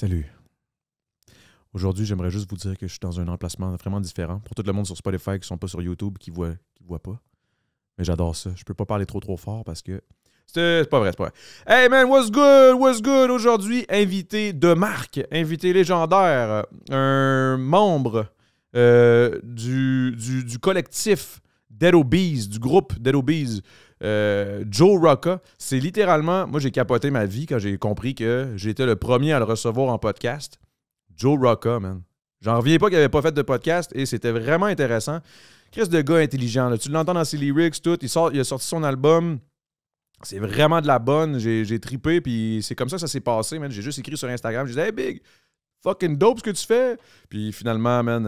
Salut. Aujourd'hui, j'aimerais juste vous dire que je suis dans un emplacement vraiment différent. Pour tout le monde sur Spotify qui ne sont pas sur YouTube, qui voient pas. Mais j'adore ça. Je peux pas parler trop fort parce que... C'est pas vrai, c'est pas vrai. Hey man, what's good? Aujourd'hui, invité de marque, invité légendaire, un membre du collectif Dead Obeez, du groupe Dead Obeez, Joe Rocca. C'est littéralement... Moi, j'ai capoté ma vie quand j'ai compris que j'étais le premier à le recevoir en podcast. Joe Rocca, man. J'en reviens pas qu'il n'avait pas fait de podcast et c'était vraiment intéressant. Chris de gars intelligent, là. Tu l'entends dans ses lyrics, tout. Il a sorti son album. C'est vraiment de la bonne. J'ai trippé, puis c'est comme ça que ça s'est passé, man. J'ai juste écrit sur Instagram. J'ai dit « Hey, Big, fucking dope ce que tu fais. » Puis finalement, man,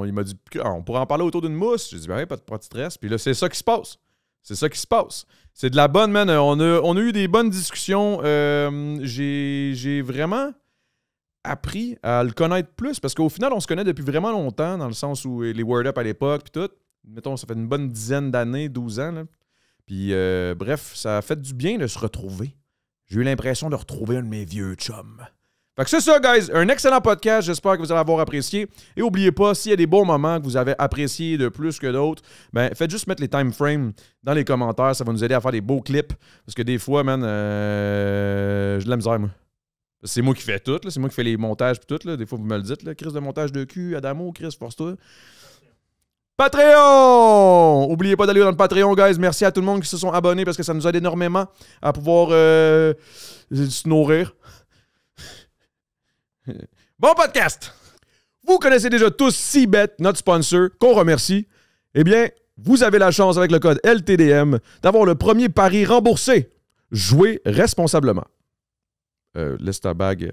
il m'a dit « On pourrait en parler autour d'une mousse. » J'ai dit « Ben oui, pas de stress. » Puis là, c'est ça qui se passe. C'est ça qui se passe. C'est de la bonne, man. On a eu des bonnes discussions. J'ai vraiment appris à le connaître plus parce qu'au final, on se connaît depuis vraiment longtemps dans le sens où les Word Up à l'époque puis tout. Mettons, ça fait une bonne dizaine d'années, 12 ans. Là. Puis bref, ça a fait du bien de se retrouver. J'ai eu l'impression de retrouver un de mes vieux chums. Fait que c'est ça, guys. Un excellent podcast. J'espère que vous allez avoir apprécié. Et n'oubliez pas, s'il y a des bons moments que vous avez appréciés de plus que d'autres, ben faites juste mettre les time frames dans les commentaires. Ça va nous aider à faire des beaux clips. Parce que des fois, man, j'ai de la misère, moi. C'est moi qui fais tout, là. C'est moi qui fais les montages et tout. Là. Des fois, vous me le dites. Là. Chris de montage de cul, Adamo, Chris, force-toi. Patreon! N'oubliez pas d'aller dans le Patreon, guys. Merci à tout le monde qui se sont abonnés parce que ça nous aide énormément à pouvoir se nourrir. Bon podcast! Vous connaissez déjà tous Seabet, notre sponsor, qu'on remercie. Eh bien, vous avez la chance avec le code LTDM d'avoir le premier pari remboursé. Jouez responsablement. Laisse ta bague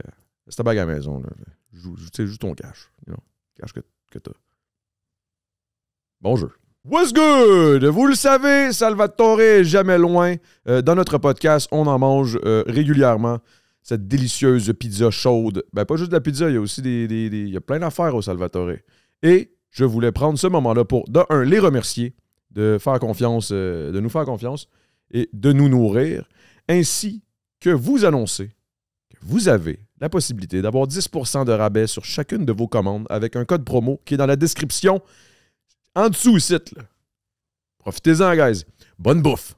à la maison. Là. Joue ton cash. You know, cash que t'as. Bon jeu. What's good? Vous le savez, Salvatore est jamais loin. Dans notre podcast, on en mange régulièrement. Cette délicieuse pizza chaude. Ben, pas juste de la pizza, il y a aussi il y a plein d'affaires au Salvatore. Et je voulais prendre ce moment-là pour, de un, les remercier, de faire confiance, de nous faire confiance et de nous nourrir, ainsi que vous annoncer que vous avez la possibilité d'avoir 10% de rabais sur chacune de vos commandes avec un code promo qui est dans la description en dessous ici. Là. Profitez-en, guys. Bonne bouffe!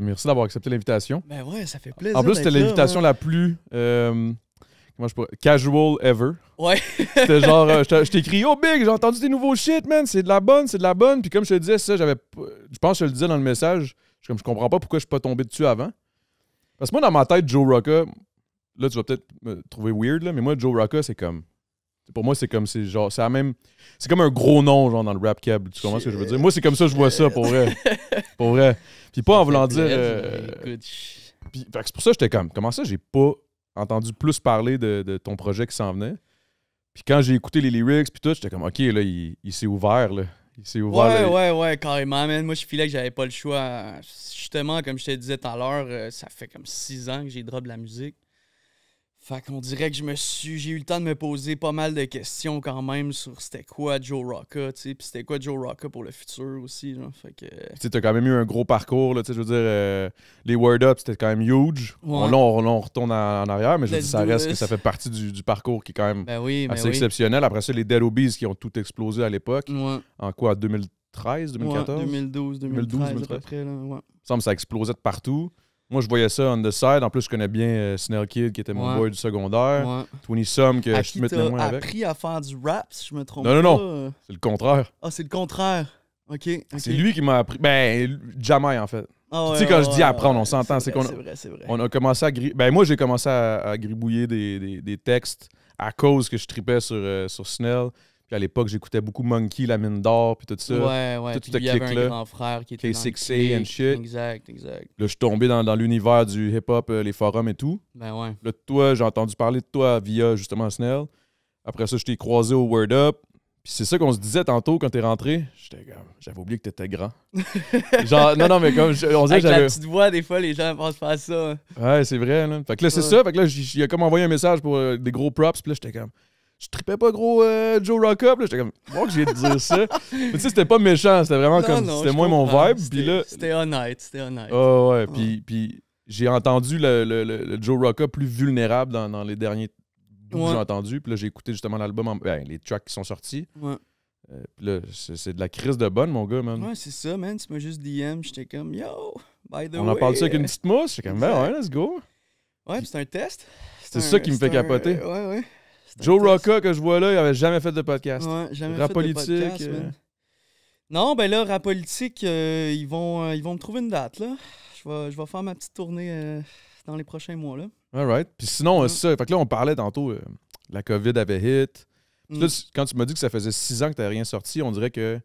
Merci d'avoir accepté l'invitation. Ben ouais, ça fait plaisir. En plus, c'était l'invitation la plus casual ever. Ouais. C'était genre, je t'ai écrit « Oh Big, j'ai entendu tes nouveaux shit, man, c'est de la bonne. » Puis comme je te disais ça, je pense que je le disais dans le message, je comprends pas pourquoi je suis pas tombé dessus avant. Parce que moi, dans ma tête, Joe Rocca, là, tu vas peut-être me trouver weird, là, mais moi, Joe Rocca, c'est comme... Pour moi, c'est comme un gros nom genre dans le rap cab. Tu comprends ce que je veux dire? Moi, c'est comme ça que je vois ça, pour vrai. Pour vrai. Puis pas en voulant dire... Puis, c'est pour ça que j'étais comme... Comment ça, j'ai pas entendu plus parler de ton projet qui s'en venait? Puis quand j'ai écouté les lyrics puis tout, j'étais comme, OK, là, il s'est ouvert, là. Il s'est ouvert. Ouais, carrément, man. Moi, je filais que j'avais pas le choix. Justement, comme je te disais tout à l'heure, ça fait comme 6 ans que j'ai drop de la musique. Fait qu'on dirait que j'ai eu le temps de me poser pas mal de questions quand même sur c'était quoi Joe Rocca, tu sais, puis c'était quoi Joe Rocca pour le futur aussi, genre, fait que... Tu sais, t'as quand même eu un gros parcours, là, tu sais, je veux dire, les Word Up, c'était quand même huge. Ouais. On retourne en arrière, mais je veux dire, ça reste que ça fait partie du parcours qui est quand même assez exceptionnel. Après ça, les Dead Obeez qui ont tout explosé à l'époque. Ouais. En quoi, 2013, 2014? Ouais, 2012, 2013 à peu près, là, ouais. Il semble que ça explosait de partout. Moi, je voyais ça on the side. En plus, je connais bien Snell Kid, qui était mon boy du secondaire. Ouais. 20 Some, que je te mets moins avec. Appris à faire du rap, si je me trompe pas. Non. C'est le contraire. Ah, c'est le contraire. OK. C'est lui qui m'a appris. Ben, jamais, en fait. Tu sais, quand je dis apprendre, on s'entend. C'est vrai. On a commencé à moi, j'ai commencé à gribouiller des textes à cause que je tripais sur Snell. Puis à l'époque, j'écoutais beaucoup Monkey, La Mine d'Or, puis tout ça. Ouais. Tout Puis ce il y avait un clique-là. grand frère qui était dans le K6A and clique. shit. Exact. Là, je suis tombé dans l'univers du hip-hop, les forums et tout. Ben ouais. Là, toi, j'ai entendu parler de toi via justement Snell. Après ça, je t'ai croisé au Word Up. Puis c'est ça qu'on se disait tantôt quand t'es rentré. J'avais oublié que t'étais grand. Genre, non, mais comme, on disait Avec j'avais... la petite voix, des fois, les gens pensent pas à ça. Ouais, c'est vrai, là. Fait que là, c'est ça. Fait que là, il a comme envoyé un message pour des gros props. Puis là, j'étais comme... Je tripais pas gros Joe Rock Up. Là, j'étais comme... Moi que j'ai de dire ça. Mais tu sais, c'était pas méchant. C'était vraiment comme... C'était moins mon vibe. Puis là... C'était honnête. Oh, ouais. Puis j'ai entendu le Joe Rock Up plus vulnérable dans les derniers bouts que j'ai entendus. Puis là, j'ai écouté justement l'album, les tracks qui sont sortis. Ouais. Puis là, c'est de la crise de bonne, mon gars, man. Ouais, c'est ça, man. Tu m'as juste DM, j'étais comme, yo, by the way. On en parle ça avec une petite mousse? J'étais comme, ben ouais, let's go. Ouais, puis c'est un test. C'est ça qui me fait capoter. Ouais. Joe Rocca, que je vois là, il avait jamais fait de podcast. Ouais, jamais Rap fait politique, de podcast, man. Non, ben là, Rap politique, ils vont me trouver une date, là. Je vais faire ma petite tournée dans les prochains mois, là. Alright. Puis sinon, c'est ça. Fait que là, on parlait tantôt, la COVID avait hit. Puis là, quand tu m'as dit que ça faisait 6 ans que tu n'avais rien sorti, on dirait que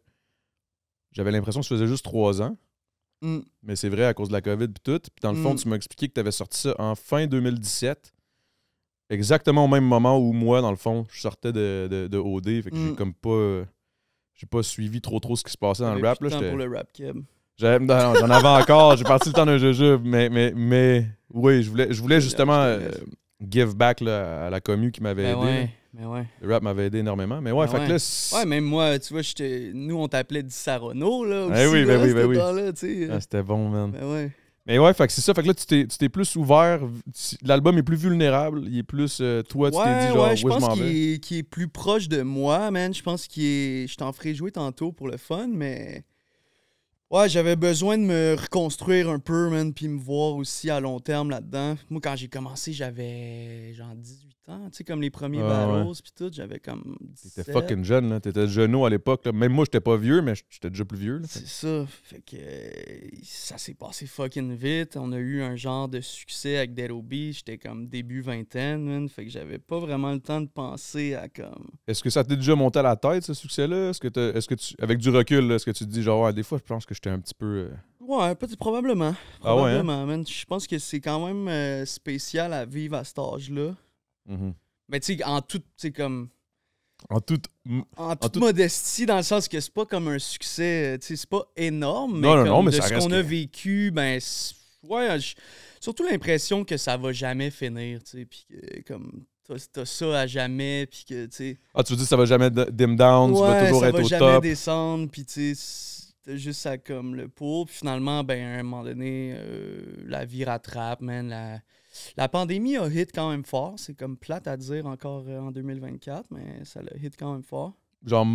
j'avais l'impression que ça faisait juste 3 ans. Mais c'est vrai à cause de la COVID et tout. Puis dans le fond, tu m'as expliqué que tu avais sorti ça en fin 2017. Exactement au même moment où moi, dans le fond, je sortais de OD. Fait que j'ai comme pas... J'ai pas suivi trop ce qui se passait dans le rap. Plus Là, de temps pour le rap, Keb. Non, j'en avais encore. J'ai parti le temps d'un jujube. Mais oui, je voulais justement give back là, à la commu qui m'avait aidé. Mais ouais. Le rap m'avait aidé énormément. Mais ouais, fait que là... Ouais, même moi, tu vois, nous, on t'appelait Di Sarono, là, aussi. Oui. Là, c'était bon, man. Ben ouais. Mais ouais, fait que c'est ça. Fait que là, tu t'es plus ouvert. L'album est plus vulnérable. Il est plus... toi, tu t'es dit, genre, je pense qu'il est plus proche de moi, man. Je pense qu'il est... Je t'en ferai jouer tantôt pour le fun, mais... Ouais, j'avais besoin de me reconstruire un peu, man, puis me voir aussi à long terme là-dedans. Moi, quand j'ai commencé, j'avais genre 18 ans, tu sais, comme les premiers battles, puis tout, j'avais comme 17. T'étais fucking jeune, là. T'étais jeuneau à l'époque, là. Même moi, j'étais pas vieux, mais j'étais déjà plus vieux, là. C'est ça. Fait que ça s'est passé fucking vite. On a eu un genre de succès avec Dead Obi. J'étais comme début vingtaine, man. Fait que j'avais pas vraiment le temps de penser à comme... Est-ce que ça t'est déjà monté à la tête, ce succès-là? Est-ce que tu, avec du recul, là, est-ce que tu te dis, genre, des fois, je pense que j'étais un petit peu... Ouais, probablement. Ah ouais, hein? Man. Je pense que c'est quand même spécial à vivre à cet âge-là. Mais tu sais, en tout, c'est comme... En toute modestie, dans le sens que c'est pas comme un succès, tu sais, c'est pas énorme, mais, mais de ce qu'on a vécu, ben, ouais, surtout l'impression que ça va jamais finir, tu sais, puis comme... T'as ça à jamais, puis que, tu sais... Ah, tu veux dire que ça va jamais dim down, tu vas toujours être au top. ça va jamais descendre, puis tu sais, t'as juste ça comme le pour. Puis finalement, ben, à un moment donné, la vie rattrape, man. La pandémie a hit quand même fort. C'est comme plate à dire encore en 2024, mais ça l'a hit quand même fort. Genre,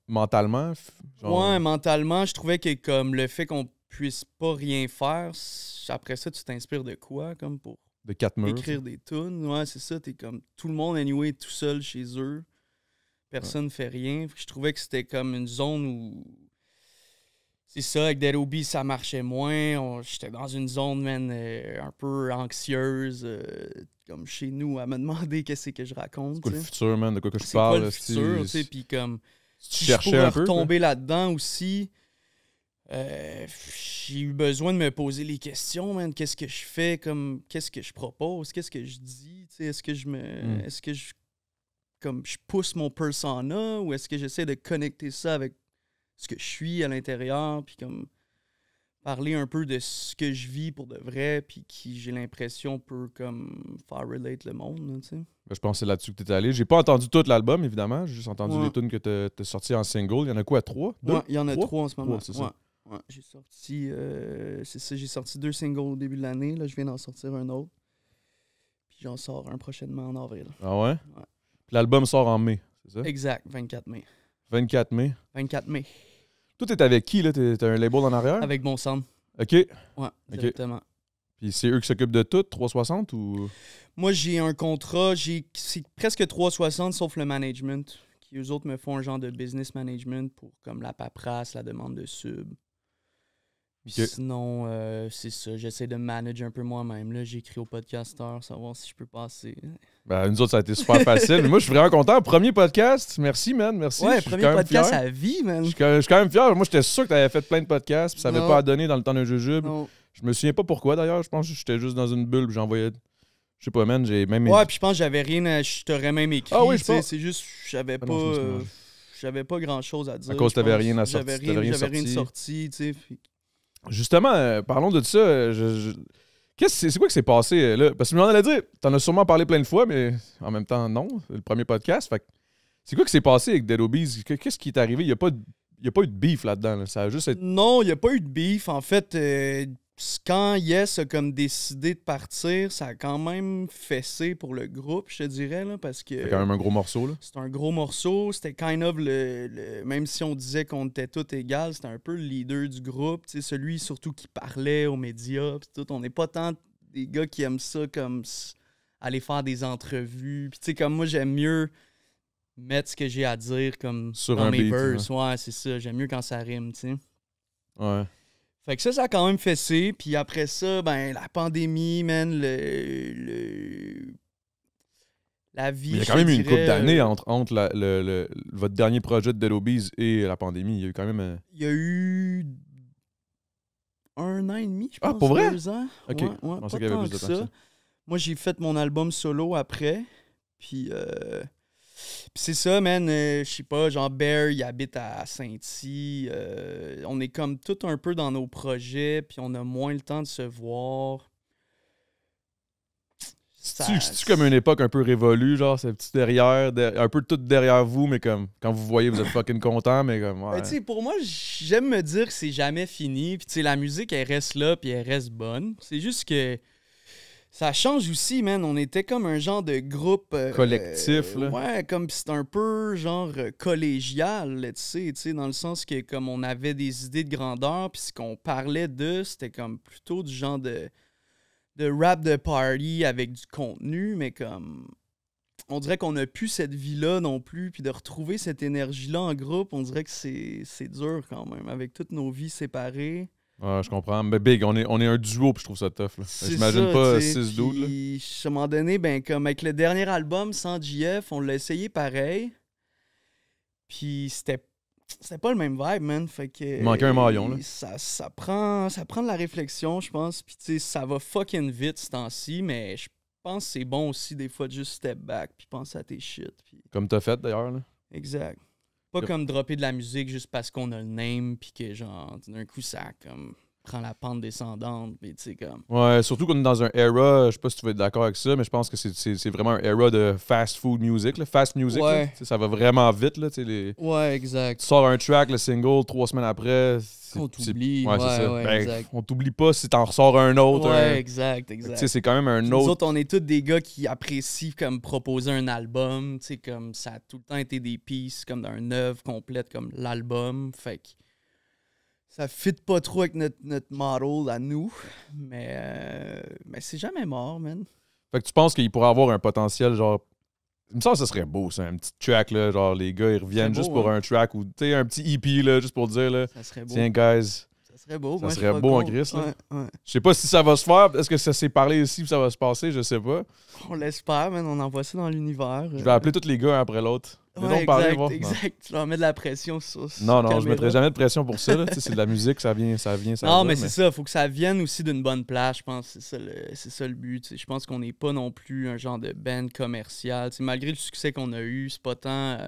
mentalement? Genre... Ouais, mentalement, je trouvais que comme le fait qu'on puisse pas rien faire, après ça, tu t'inspires de quoi, comme pour... De 4 murs. Écrire des tunes, ouais, c'est ça. T'es comme tout le monde, anyway, tout seul chez eux. Personne ne fait rien. Je trouvais que c'était comme une zone où. C'est ça, avec Dead Obi, ça marchait moins. J'étais dans une zone, man, un peu anxieuse, comme chez nous, à me demander qu'est-ce que je raconte. C'est quoi le futur, man? De quoi que je parle? C'est quoi le futur, tu sais? Puis comme. Tu cherchais un peu. Retomber là-dedans aussi. J'ai eu besoin de me poser les questions, man. Qu'est-ce que je fais, comme qu'est-ce que je propose, qu'est-ce que je dis, est-ce que je pousse mon persona ou est-ce que j'essaie de connecter ça avec ce que je suis à l'intérieur, puis comme parler un peu de ce que je vis pour de vrai, puis qui j'ai l'impression peut comme faire relate le monde, tu sais. Je pense que c'est là-dessus que tu es allé. J'ai pas entendu tout l'album, évidemment. J'ai juste entendu les tunes que tu as sorties en single. Il y en a quoi, 3? Ouais, il y en a 3 en ce moment. 3, c'est ça. Ouais, j'ai sorti j'ai sorti 2 singles au début de l'année. Là, je viens d'en sortir un autre. Puis j'en sors un prochainement en avril. Ah ouais? Ouais. Puis l'album sort en mai, c'est ça? Exact, 24 mai. 24 mai? 24 mai. Toi, t'es avec qui, là? T'as un label en arrière? Avec Bon Sound. OK. Ouais, directement. Okay. Puis c'est eux qui s'occupent de tout, 360 ou... Moi, j'ai un contrat, c'est presque 360 sauf le management. Qui eux autres me font un genre de business management pour comme la paperasse, la demande de sub. Okay. Sinon, c'est ça. J'essaie de manager un peu moi-même. Là, j'écris au podcasteur, savoir si je peux passer Ben, nous autres, ça a été super facile. Mais moi, je suis vraiment content. Premier podcast. Merci, man. Merci. Ouais, Je suis premier quand même podcast fier. à vie, man. Je suis quand même fier. Moi, j'étais sûr que tu avais fait plein de podcasts. Puis ça n'avait Non. pas à donner dans le temps d'un jujube. Non. Je me souviens pas pourquoi, d'ailleurs. Je pense que j'étais juste dans une bulle. Puis j'envoyais. Je sais pas, man. J'ai même. Ouais, puis je pense que j'avais rien à... Je t'aurais même écrit. Ah oui, je tu sais, pense. c'est juste, j'avais Ah pas... non, je me suis mélangé. J'avais pas grand-chose à dire. À cause je t'avais pense. rien à J'avais sortir, t'avais rien j'avais rien de sorti. sorti, tu sais. puis- Justement, parlons de ça. C'est quoi qui s'est passé là? Parce que je m'en allais dire, t'en as sûrement parlé plein de fois, mais en même temps, non. Le premier podcast. Fait que c'est quoi qui s'est passé avec Dead Obies? Qu'est-ce qui est arrivé? Il n'y a pas eu de beef là-dedans. Là. Ça a juste été. Non, il n'y a pas eu de beef. En fait, quand Yes a comme décidé de partir, ça a quand même fessé pour le groupe, je te dirais, là, parce que C'est quand même un gros morceau. Là. c'est un gros morceau. C'était kind of même si on disait qu'on était tous égaux, c'était un peu le leader du groupe. Tu sais, celui surtout qui parlait aux médias. Pis tout. On n'est pas tant des gars qui aiment ça comme aller faire des entrevues. Puis tu sais, comme moi, j'aime mieux mettre ce que j'ai à dire comme Sur dans un mes beat, verses. Ouais, c'est ça. J'aime mieux quand ça rime, tu sais. Ouais. Fait que ça a quand même fessé. Puis après ça, ben, la pandémie, man, la vie. Mais il y a je quand même te eu une couple dirais, d'années entre votre dernier projet de Dead Obies et la pandémie. Il y a eu quand même. Il y a eu 1 an et demi, je pense. Ah, pour vrai? 2 ans. Ok. Ouais, Je ouais, pensais pas qu'il y avait tant plus de que temps que ça. Moi, j'ai fait mon album solo après. Puis c'est ça, man. Je sais pas, genre Bear, il habite à Saint-Y. On est comme tout un peu dans nos projets, puis on a moins le temps de se voir. C'est-tu comme une époque un peu révolue, genre, c'est petit derrière, un peu tout derrière vous, mais comme quand vous voyez, vous êtes fucking content, mais comme. Ouais. Ben, tu sais, pour moi, j'aime me dire que c'est jamais fini. Puis, tu sais, la musique, elle reste là, puis elle reste bonne. C'est juste que ça change aussi, man. On était comme un genre de groupe. Collectif, là. Ouais, comme c'est un peu genre collégial, là, tu sais, dans le sens que comme on avait des idées de grandeur, puis ce qu'on parlait de, c'était comme plutôt du genre de rap de party avec du contenu, mais comme. On dirait qu'on n'a plus cette vie-là non plus, puis de retrouver cette énergie-là en groupe, on dirait que c'est dur quand même, avec toutes nos vies séparées. Ouais, je comprends. Mais Big, on est un duo, puis je trouve ça tough. Là. C'est J'imagine ça, pas tu sais, 6 dudes. Là. puis, à un moment donné, ben, comme avec le dernier album, sans JF, on l'a essayé pareil. Puis c'était pas le même vibe, man. Fait que, Il manquait un maillon, là. Ça prend de la réflexion, je pense. Puis tu sais, ça va fucking vite ce temps-ci, mais je pense que c'est bon aussi des fois de juste step back puis penser à tes shit. Puis... Comme t'as fait d'ailleurs. Là. Exact. Pas comme dropper de la musique juste parce qu'on a le name puis que genre d'un coup ça comme prend la pente descendante puis tu sais comme. Ouais, surtout qu'on est dans un era, je sais pas si tu vas être d'accord avec ça, mais je pense que c'est vraiment un era de fast food music, là. Fast music. Ouais. Là. Tu sais, ça va vraiment vite. Là, tu sais, Ouais, exact. tu sors un track, le single, 3 semaines après. On t'oublie. Ouais, c'est ça. Ouais, Ben, exact. on t'oublie pas si t'en ressors un autre. Ouais, exact. Tu sais, c'est quand même un Nous autre. autres, on est tous des gars qui apprécient comme proposer un album, tu sais, comme ça a tout le temps été des pieces comme d'un œuvre complète comme l'album, fait que ça fit pas trop avec notre model à nous, mais c'est jamais mort, man. Fait que tu penses qu'il pourrait avoir un potentiel, genre. Il me semble que ça serait beau, ça, un petit track, là. Genre, les gars, ils reviennent beau, juste pour hein. un track ou, tu sais, un petit EP, là, juste pour dire, là. Ça serait beau. Tiens, guys. Ça serait beau. Ça moi, je serait suis pas beau en contre. Christ, là. Ouais. Je sais pas si ça va se faire. Est-ce que ça s'est parlé ici ou ça va se passer? Je sais pas. On l'espère, man. On envoie ça dans l'univers. Je vais appeler tous les gars un après l'autre. Ouais, donc parler, exact, voir. exact. Tu leur mets de la pression sur Non, sur je mettrai caméra. jamais de pression pour ça. Là. Tu sais, c'est de la musique, ça vient. Non, mais c'est ça, faut que ça vienne aussi d'une bonne place, je pense. C'est ça le but. T'sais. Je pense qu'on n'est pas non plus un genre de band commercial. T'sais, malgré le succès qu'on a eu, c'est pas tant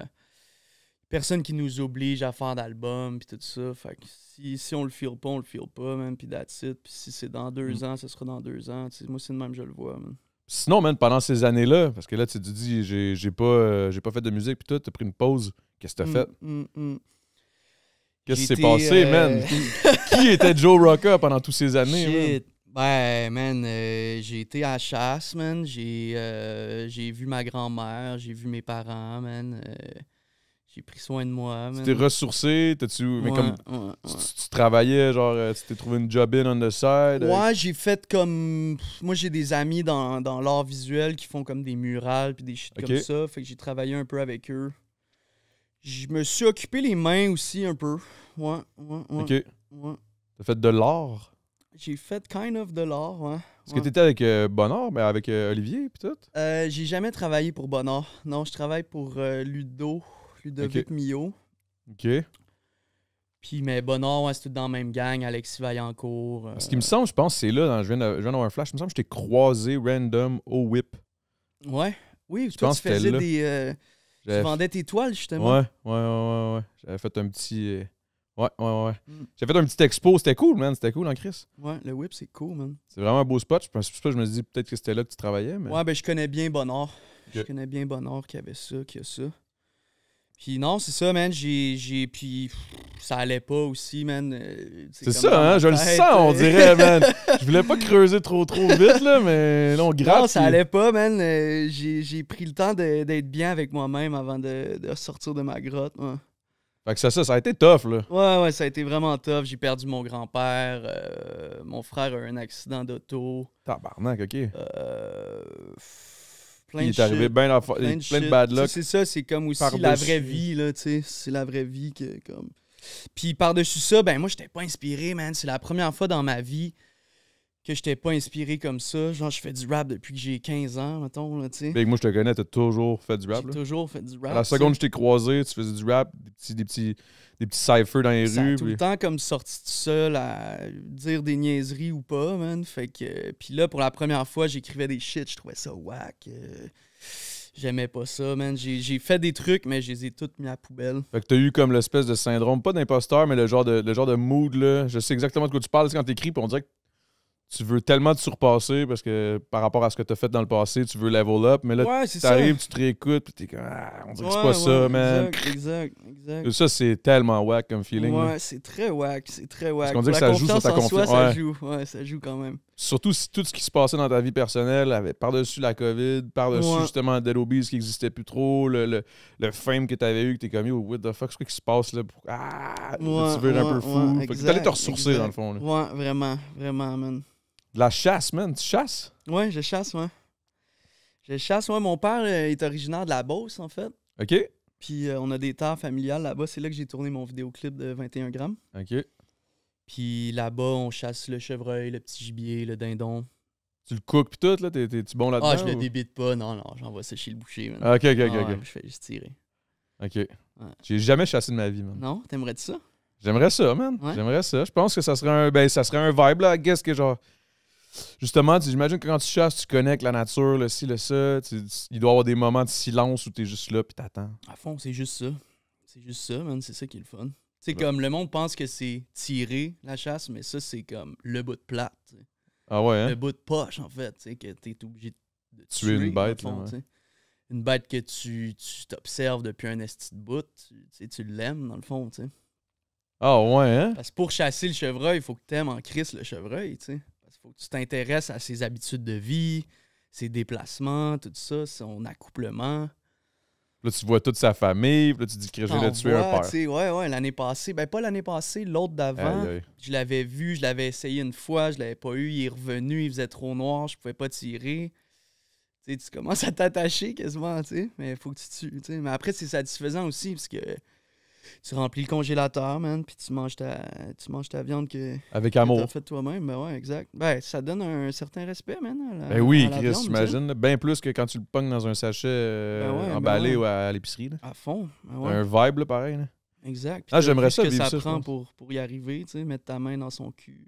personne qui nous oblige à faire d'albums puis tout ça. Fait que si on le feel pas, on le feel pas, man, puis that's it. Puis si c'est dans 2 ans, ce sera dans 2 ans. T'sais, moi, c'est de même, je le vois, man. Sinon, man, pendant ces années-là, parce que là, tu te dis, j'ai pas fait de musique, puis toi, t'as pris une pause. Qu'est-ce que t'as fait? Qu'est-ce qui s'est J'ai passé, été, man? Qui était Joe Rocca pendant toutes ces années, man? Shit. Ben, man, j'ai été à la chasse, man. J'ai vu ma grand-mère, j'ai vu mes parents, man. J'ai pris soin de moi, man. Tu t'es ressourcé, mais comme ouais. tu travaillais, genre, tu t'es trouvé une job on the side. Ouais, j'ai fait comme... Moi, j'ai des amis dans l'art visuel qui font comme des murales puis des shit Ok. comme ça. Fait que j'ai travaillé un peu avec eux. Je me suis occupé les mains aussi un peu. Ouais. OK. Ouais. T'as fait de l'art? J'ai fait kind of de l'art, ouais. Est-ce que t'étais avec Bonheur, mais avec Olivier pis tout? J'ai jamais travaillé pour Bonheur. Non, je travaille pour Ludovic Millot. OK. Puis, mais Bonheur, ouais, c'est tout dans la même gang, Alexis Vaillancourt. Ce qui me semble, je pense, c'est là, je viens d'avoir un flash, il me semble que je t'ai croisé random au Whip. Ouais. Oui, Je toi, pense tu que c'était faisais là. tu vendais tes toiles, justement. Ouais. J'avais fait un petit... Ouais. J'ai fait un petit expo, c'était cool, man. C'était cool en Chris. Ouais, le Whip, c'est cool, man. C'est vraiment un beau spot. C'est pour ça que je me dis peut-être que c'était là que tu travaillais. Mais... Ouais, ben je connais bien Bonheur. Okay. Je connais bien Bonheur qui avait ça, qui a ça. Puis non, c'est ça, man. Puis ça allait pas aussi, man. C'est ça, hein? Je le sens, on dirait, man. Je voulais pas creuser trop vite, là, mais là, on gratte. Non, ça allait pas, man. J'ai pris le temps d'être bien avec moi-même avant de sortir de ma grotte. Ouais. Fait que ça a été tough, là. Ouais, ça a été vraiment tough. J'ai perdu mon grand-père. Mon frère a eu un accident d'auto. Tabarnak, OK. Plein il de est arrivé shit, plein de bad luck. C'est ça, c'est comme aussi la vraie vie, là, tu sais. C'est la vraie vie que, comme... Puis par-dessus ça, ben moi, j'étais pas inspiré, man. C'est la première fois dans ma vie que j'étais pas inspiré comme ça. Genre, je fais du rap depuis que j'ai 15 ans, mettons, là, tu sais. Big, moi, je te connais, t'as toujours fait du rap, J'ai toujours fait du rap. À la seconde que je t'ai croisé, tu faisais du rap, des petits cyphers dans les ça rues. a tout le temps comme sorti tout seul à dire des niaiseries ou pas, man. Fait que... Puis là, pour la première fois, j'écrivais des shit, je trouvais ça whack. J'aimais pas ça, man. J'ai fait des trucs, mais je les ai toutes mis à la poubelle. Fait que t'as eu comme l'espèce de syndrome, pas d'imposteur, mais le genre de mood, là. Je sais exactement de quoi tu parles quand t'écris, puis on dirait que tu veux tellement te surpasser parce que par rapport à ce que t'as fait dans le passé, tu veux level up, mais là, t'arrives, tu te réécoutes, puis t'es comme, on dirait que c'est pas ça, man. Exact. Ça, c'est tellement whack comme feeling. Ouais, là. c'est très whack. Parce qu'on dit que ça joue sur ta confiance. Ça joue, ça joue quand même. Surtout si tout ce qui se passait dans ta vie personnelle avait par-dessus la COVID, par-dessus justement Dead Obies qui n'existait plus trop, le fame que t'avais eu, que t'es comme, yo, what the fuck, c'est quoi qui se passe là? Tu veux un peu fou. Fait que t'allais te ressourcer dans le fond. Là. Ouais, vraiment, man. De la chasse, man. Tu chasses? Ouais, je chasse, ouais. Mon père est originaire de la Beauce, en fait. OK. Puis on a des terres familiales là-bas. C'est là que j'ai tourné mon vidéoclip de 21 grammes. OK. Puis là-bas, on chasse le chevreuil, le petit gibier, le dindon. Tu le cookes pis tout, là? T'es-tu bon là-dedans? Ah, je le débite pas. Non, j'envoie ça chez le boucher, man. OK. Je fais juste tirer. OK. Ouais. J'ai jamais chassé de ma vie, man. Non? T'aimerais-tu ça? J'aimerais ça, man. Ouais. J'aimerais ça. Je pense que ça serait un vibe, là, I guess, que genre... Justement, j'imagine que quand tu chasses, tu connectes la nature, le ci, le ça. Il doit y avoir des moments de silence où t'es juste là pis t'attends. À fond, c'est juste ça. C'est juste ça, man. C'est ça qui est le fun. C'est comme le monde pense que c'est tirer la chasse, mais ça, c'est comme le bout de plate. T'sais. Ah ouais, hein? Le bout de poche, en fait, que t'es obligé de tuer une bête. fond, là, ouais. Une bête que tu t'observes depuis un esti de bout, tu l'aimes, dans le fond. T'sais. Ah ouais, hein? Parce que pour chasser le chevreuil, il faut que tu aimes en crisse le chevreuil. T'sais. Parce qu'il faut que tu t'intéresses à ses habitudes de vie, ses déplacements, tout ça, son accouplement. Là, tu vois toute sa famille, puis là, tu dis que je vais le tuer un père. Ouais, l'année passée. Ben, pas l'année passée, l'autre d'avant. Aïe. Je l'avais vu, je l'avais essayé une fois, je l'avais pas eu, il est revenu, il faisait trop noir, je pouvais pas tirer. Tu sais, tu commences à t'attacher quasiment, tu sais, mais il faut que tu tues, tu sais. Mais après, c'est satisfaisant aussi, parce que tu remplis le congélateur, man, puis tu manges ta viande avec que amour. t'as fait toi-même. Ben ouais, exact. Ben, ça donne un certain respect, man. Ben oui, à la Chris, viande, j'imagine. Bien plus que quand tu le pognes dans un sachet emballé ou à l'épicerie. Là. À fond. Ben ouais. Un vibe, là, pareil. Là. Exact. Puis j'aimerais ça que vivre ça ça, prend pour y arriver, tu sais, mettre ta main dans son cul.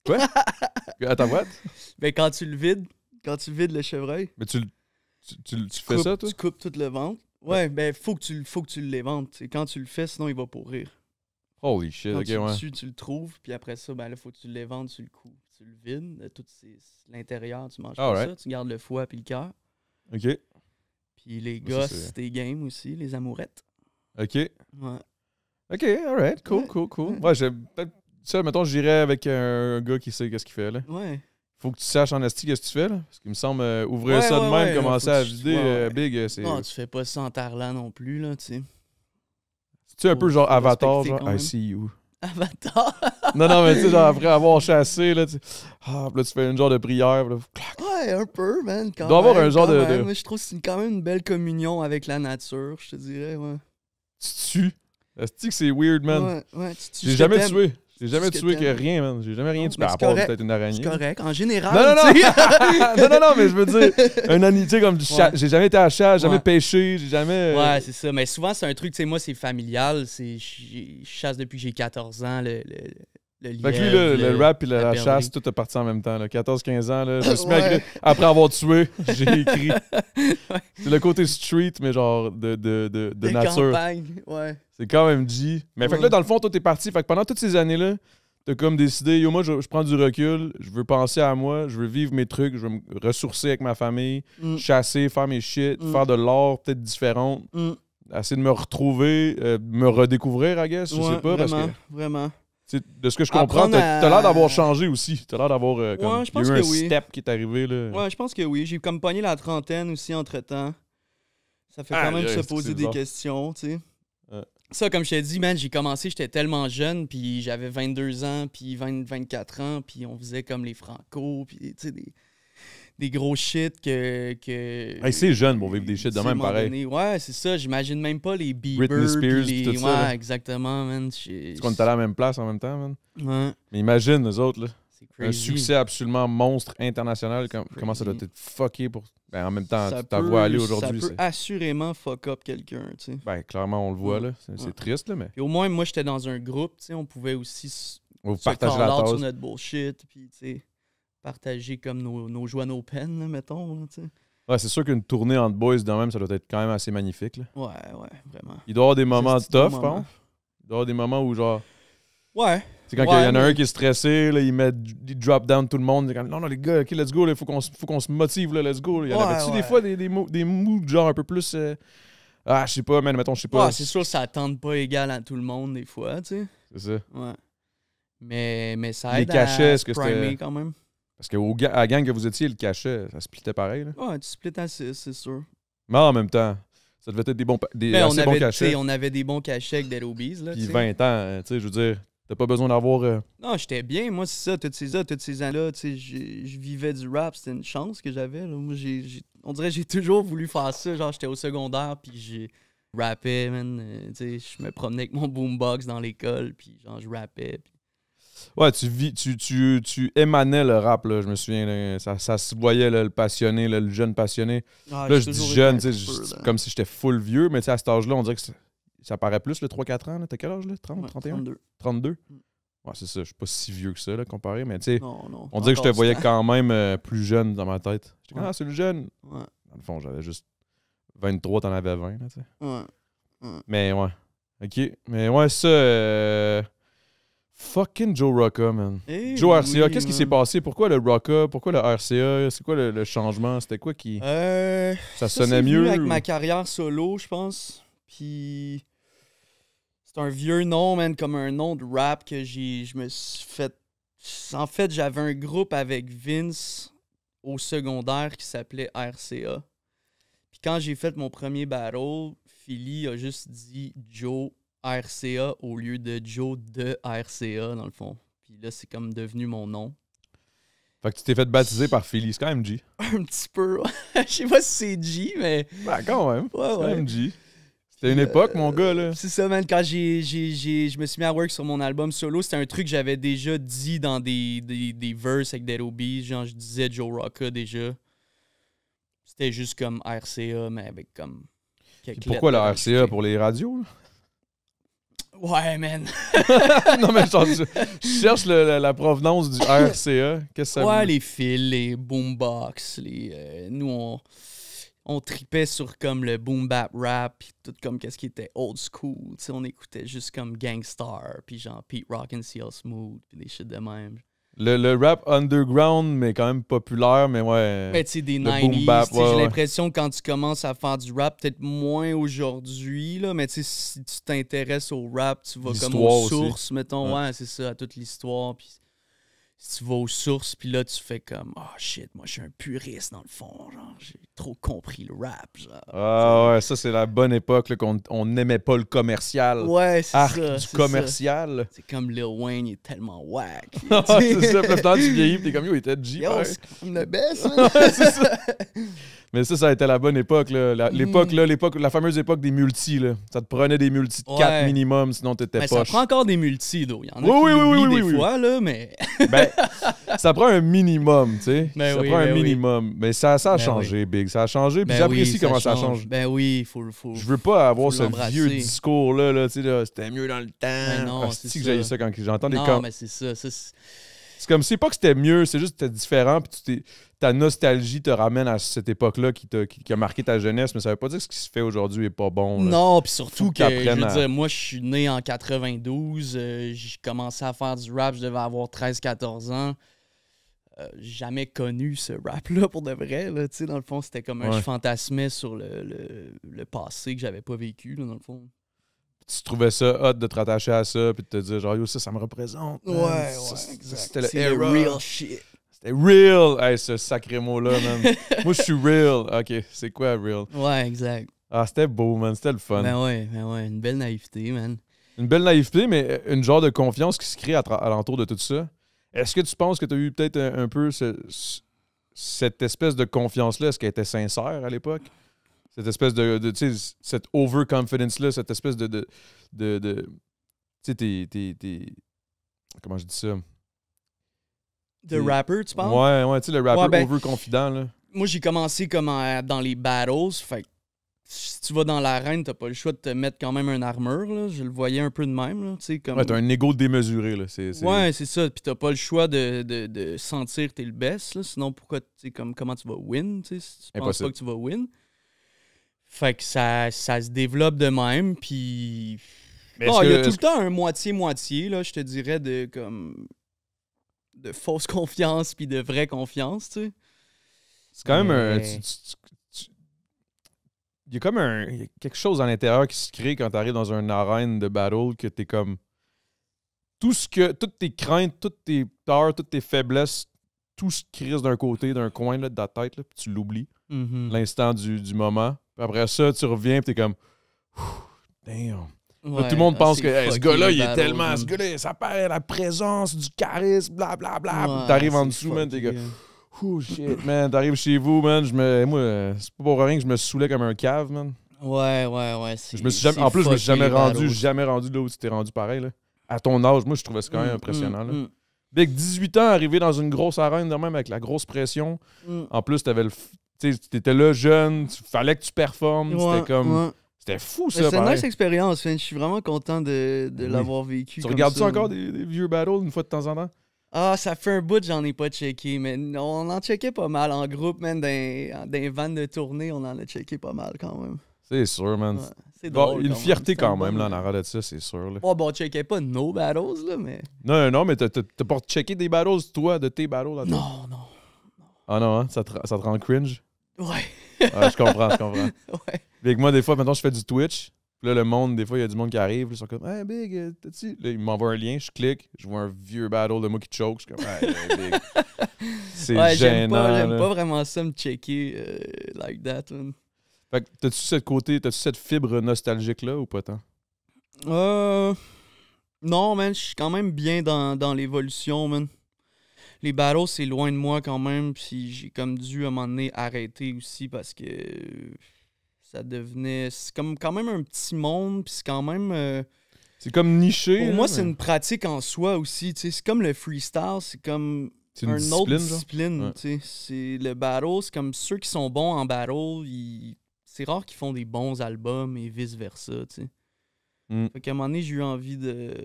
Quoi? Attends, what? Ben, quand tu vides le chevreuil. Mais tu fais ça, toi? Tu coupes tout le ventre. Ouais, ben, faut que tu l'éventes. Quand tu le fais, sinon il va pourrir. Holy shit, Quand ok, tu ouais. le tues, tu le trouves, puis après ça, ben là, faut que tu l'éventes sur le coup. Tu le vides de tout l'intérieur, tu manges pas ça. Tu gardes le foie puis le cœur. Ok. Puis les gosses, c'est tes games aussi, les amourettes. Ok. Ouais. Ok, alright, cool. Ouais, ça, mettons, j'irais avec un gars qui sait qu'est-ce qu'il fait, là. Ouais. Faut que tu saches en esti qu'est-ce que tu fais, là. Parce qu'il me semble, ouvrir ça de même, commencer à vider, big, c'est... Non, tu fais pas ça en tarlant non plus, là, tu sais. C'est-tu un peu genre Avatar, genre, I see you. Avatar? non, mais tu sais, genre, après avoir chassé, là, tu là, tu fais une genre de prière, là, ouais, un peu, man, quand même. Il doit avoir un genre de... Moi, je trouve que c'est quand même une belle communion avec la nature, je te dirais, ouais. Tu tues. Est-ce que c'est weird, man? Ouais, tu tues. J'ai jamais tué. J'ai jamais tué que rien, man. J'ai jamais rien tué. À part peut-être une araignée. C'est correct. En général, non, mais je veux dire, un animal, comme j'ai jamais été à la chasse, jamais pêché, j'ai jamais. Ouais, c'est ça. Mais souvent, c'est un truc, tu sais, moi, c'est familial. Je chasse depuis que j'ai 14 ans. Le lièvre, fait que lui, le rap et la chasse, tout est parti en même temps. 14-15 ans, là, je me suis mis à écrire. Après avoir tué, j'ai écrit. C'est le côté street, mais genre de nature. Campagne, ouais. C'est quand même G. Mais fait que là, dans le fond, toi, t'es parti. Fait que pendant toutes ces années-là, t'as comme décidé, yo, moi, je prends du recul, je veux penser à moi, je veux vivre mes trucs, je veux me ressourcer avec ma famille, chasser, faire mes shit, faire de l'art peut-être différent, essayer de me retrouver, me redécouvrir, I guess, je sais pas. Vraiment. De ce que je comprends, t'as l'air d'avoir changé aussi. T'as l'air d'avoir comme, il y a eu un step qui est arrivé. Là. Ouais, je pense que oui. J'ai comme pogné la trentaine aussi entre-temps. Ça fait quand même se poser des questions, tu sais. Ça, comme je t'ai dit, man, j'ai commencé, j'étais tellement jeune, puis j'avais 22 ans, puis 24 ans, puis on faisait comme les Franco, puis tu sais, des gros shit que hey, c'est jeune pour vivre des shit de même, pareil. Donné. Ouais, c'est ça, j'imagine même pas les Bieber, Britney Spears, tout ça. Ouais, exactement, man. C'est qu'on était à la même place en même temps, man. Ouais. Mais imagine, nous autres, là. C'est crazy. Un succès absolument monstre international, comment ça doit être fucké pour... Ben, en même temps, tu ta voix aller aujourd'hui. Ça peut assurément fuck up quelqu'un, tu sais. Ben, clairement, on le voit, là. C'est triste, là, mais... Et au moins, moi, j'étais dans un groupe, tu sais, on pouvait aussi se partager la tâche sur notre bullshit, puis, tu sais, partager comme nos joies, nos peines, là, mettons, tu sais. Ouais, c'est sûr qu'une tournée entre boys de même, ça doit être quand même assez magnifique, là. Ouais, vraiment. Il doit y avoir des moments tough, je pense. Il doit y avoir des moments où, genre... Ouais. C'est quand il y en a un qui est stressé, là, il drop down tout le monde. Il dit, non, les gars, OK, let's go, il faut qu'on se motive, là, let's go. Il y en avait-tu des fois des moods genre un peu plus... je sais pas, man, mettons, je sais pas. Ouais, c'est sûr que ça tente pas égal à tout le monde, des fois, tu sais. C'est ça. Ouais. Mais ça aide les cachets, à primer quand même. Parce qu'à la gang que vous étiez, le cachet, ça splitait pareil, là. Ouais, tu splits à 6, c'est sûr. Mais en même temps, ça devait être des bons cachets. On avait des bons cachets avec Dead Obies, là. Puis 20 ans, tu sais, je veux dire... T'as pas besoin d'avoir... Non, j'étais bien. Moi, c'est ça. Toutes ces années-là, tu sais, je vivais du rap. C'était une chance que j'avais. Moi, on dirait que j'ai toujours voulu faire ça. Genre, j'étais au secondaire, puis j'ai rappé, man. Tu sais, je me promenais avec mon boombox dans l'école, puis genre, je rappais. Puis... Ouais, tu émanais le rap, là. Je me souviens, là, ça se voyait, là, le passionné, là, le jeune passionné. Ah, là, je dis jeune, tu sais, comme si j'étais full vieux, mais tu sais, à cet âge-là, on dirait que ça paraît plus, le 3-4 ans. T'as quel âge, là? 30, 31? 32. 32? Ouais, c'est ça. Je suis pas si vieux que ça, là, comparé. Mais tu sais, on dirait que je te ça. voyais quand même plus jeune dans ma tête. J'étais comme, c'est le jeune. Ouais. Dans le fond, j'avais juste 23, t'en avais 20, là, tu sais. Ouais. Mais ouais. OK. Mais ouais, ça... Fucking Joe Rocca, man. Hey, Joe RCA, oui, qu'est-ce qui s'est passé? Pourquoi le Rocca? Pourquoi le RCA? C'est quoi le changement? C'était quoi qui... ça sonnait mieux? Avec ma carrière solo, je pense. Puis... C'est un vieux nom, man, comme un nom de rap que je me suis fait... En fait, j'avais un groupe avec Vince au secondaire qui s'appelait RCA. Puis quand j'ai fait mon premier battle, Philly a juste dit Joe RCA au lieu de Joe de RCA, dans le fond. Puis là, c'est comme devenu mon nom. Fait que tu t'es fait baptiser par Philly. C'est quand même G. Un petit peu. Je sais pas si c'est G, mais... Ben, quand même. Ouais, c'est quand même G. C'était une époque, mon gars, là. C'est ça, man. Quand je me suis mis à work sur mon album solo, c'était un truc que j'avais déjà dit dans des verses avec Dead Obies. Genre, je disais Joe Rocca déjà. C'était juste comme RCA, mais avec comme... Pourquoi le RCA? Pour les radios, là? Ouais, man. Non, mais je cherche la provenance du RCA. Qu'est-ce que ça ouais, veut? les fils, les boombox, nous, on tripait sur comme le boom bap rap, puis tout comme qu'est-ce qui était old school. T'sais, on écoutait juste comme Gangstar, puis genre Pete Rock and CL Smooth, puis des shit de même. Le rap underground, mais quand même populaire, mais ouais. Mais tu sais, des 90s, j'ai l'impression que quand tu commences à faire du rap, peut-être moins aujourd'hui, là, mais tu sais, si tu t'intéresses au rap, tu vas comme aux sources, mettons, ouais, c'est ça, à toute l'histoire, puis si tu vas aux sources, puis là, tu fais comme, oh shit, moi, je suis un puriste dans le fond. Genre, j'ai trop compris le rap. Genre, Ah ouais, ça, c'est la bonne époque là, qu'on n'aimait pas le commercial. ouais, c'est Arc ça. du c'est commercial. ça. C'est comme Lil Wayne, il est tellement whack. Ah, c'est ça, puis le temps tu vieillis, puis t'es comme, yo, il était G. Yo, pareil. c'est comme le best. Ouais, c'est ça. Mais ça a été la bonne époque. Là. La fameuse époque des multis. Là. Ça te prenait des multis de 4 Ouais. minimum, sinon t'étais Mais ça poche. prend encore des multis, d'eau. Il y en a Oui, qui oui, l'oublient oui, des oui. fois, là, mais... Ben, ça prend un minimum, tu sais. Ben ça oui, prend un ben oui. minimum. Mais ça a Ben changé, Big. Ça a changé, puis Ben j'apprécie oui, comment ça change. Ben oui, il faut... Je veux pas avoir faut ce l'embrasser. vieux discours-là, là, tu sais, là, c'était mieux dans le temps. Ben non, Asti c'est que ça. j'ai ça quand j'entends des Non, mais c'est ça. C'est comme, c'est pas que c'était mieux, c'est juste que c'était différent, puis ta nostalgie te ramène à cette époque-là qui a marqué ta jeunesse, mais ça veut pas dire que ce qui se fait aujourd'hui est pas bon. Là. Non, puis surtout Faut que, je t'apprennes veux à- dire, moi, je suis né en 92. J'ai commencé à faire du rap, je devais avoir 13-14 ans. J'ai jamais connu ce rap-là, pour de vrai. Là, tu sais, dans le fond, c'était comme Ouais. je fantasmais sur le passé que j'avais pas vécu, là, dans le fond. Tu trouvais ça hot de te rattacher à ça, puis de te dire, genre, yo, ça me représente. man. Ça, C'était le C'est le era. real shit. C'était real. Hey, ce sacré mot-là, man. Moi, je suis real. OK, c'est quoi real? Ouais, exact. Ah, c'était beau, man. C'était le fun. Ben ouais, une belle naïveté, man. Une belle naïveté, mais une genre de confiance qui se crée alentour de tout ça. Est-ce que tu penses que tu as eu peut-être un peu cette espèce de confiance-là? Est-ce qu'elle était sincère à l'époque? Cette espèce de tu sais, cette overconfidence-là, cette espèce de tu sais, comment je dis ça? De rapper, tu penses? Ouais, tu sais, le rapper Ouais, ben- overconfident, là. Moi, j'ai commencé comme dans les battles. Fait que si tu vas dans l'arène, t'as pas le choix de te mettre quand même une armure. Là. Je le voyais un peu de même. Là, tu sais, comme... Ouais, t'as un ego démesuré, là. Ouais, c'est ça. Puis t'as pas le choix de sentir que t'es le best. Là. Sinon, pourquoi, tu sais, comment tu vas win, tu sais, si tu penses Impossible. pas que tu vas win. Fait que ça se développe de même. Puis. Mais Bon, est-ce il y a que- tout est-ce le temps un moitié-moitié, là, je te dirais, de fausse confiance puis de vraie confiance, tu sais. C'est quand même un. Mais- Il y a comme il y a quelque chose à l'intérieur qui se crée quand tu arrives dans une arène de battle que t'es comme. Toutes tes craintes, toutes tes peurs, toutes tes faiblesses, tout se crise d'un côté, d'un coin là, de ta tête, là, puis tu l'oublies. Mhm. L'instant du moment. Puis après ça, tu reviens, puis t'es comme. Damn. Là, Ouais, tout le monde pense c'est que hey, ce fucké, gars-là, le il est battle, tellement. man. Ce gars-là, ça perd la présence, du charisme, blablabla. Ouais, Puis t'arrives en c'est dessous, man, t'es fucké, comme. hein. Oh shit, man. T'arrives chez vous, man. Moi, c'est pas pour rien que je me saoulais comme un cave, man. Ouais. Je me suis jamais, c'est en plus, je me suis fucké, jamais les rendu, battles. jamais rendu là où tu t'es rendu pareil, là. À ton âge, moi, je trouvais ça quand même impressionnant, là. Mm. Avec 18 ans, arrivé dans une grosse arène de même avec la grosse pression. En plus, t'avais tu sais, t'étais là jeune, fallait que tu performes. C'était comme. Ouais. C'était fou, Mais ça, c'est une pareil. nice expérience, man. Je suis vraiment content de Oui. l'avoir vécu. Tu comme regardes-tu ça. encore des vieux battles une fois de temps en temps? Ah, ça fait un bout, j'en ai pas checké, mais on en checkait pas mal en groupe, man. Dans les vannes de tournée, on en a checké pas mal quand même. C'est sûr, man. Ouais, c'est Bon, drôle. une quand fierté même. quand C'était même, là, en bon. arrière de ça, c'est sûr. Là. Bon, on checkait pas nos battles, là, mais. Non, mais t'as pas checké des battles, toi, de tes battles? Là, toi? Non. Ah non, hein? Ça te rend cringe? Ouais. Ah, je comprends. Ouais. Avec moi, des fois, maintenant, je fais du Twitch. Puis là, le monde, des fois, il y a du monde qui arrive. Ils sont comme, hey, Big, t'as-tu. Là, ils m'envoient un lien, je clique, je vois un vieux battle de moi qui choke. Je suis comme, hey, Big. C'est Ouais, gênant. j'aime là. pas vraiment ça me checker like that, man. Fait que t'as-tu cette fibre nostalgique-là ou pas tant? Non, man, je suis quand même bien dans l'évolution, man. Les battles, c'est loin de moi quand même, puis j'ai comme dû à un moment donné arrêter aussi parce que ça devenait... C'est comme quand même un petit monde, puis c'est quand même... C'est comme niché. pour là, moi, mais c'est une pratique en soi aussi, tu sais. C'est comme le freestyle, c'est comme c'est une une autre discipline, genre? discipline, Ouais. tu sais. C'est le battle, c'est comme ceux qui sont bons en battle, c'est rare qu'ils font des bons albums et vice-versa, tu sais. Mm. Fait qu'à un moment donné, j'ai eu envie de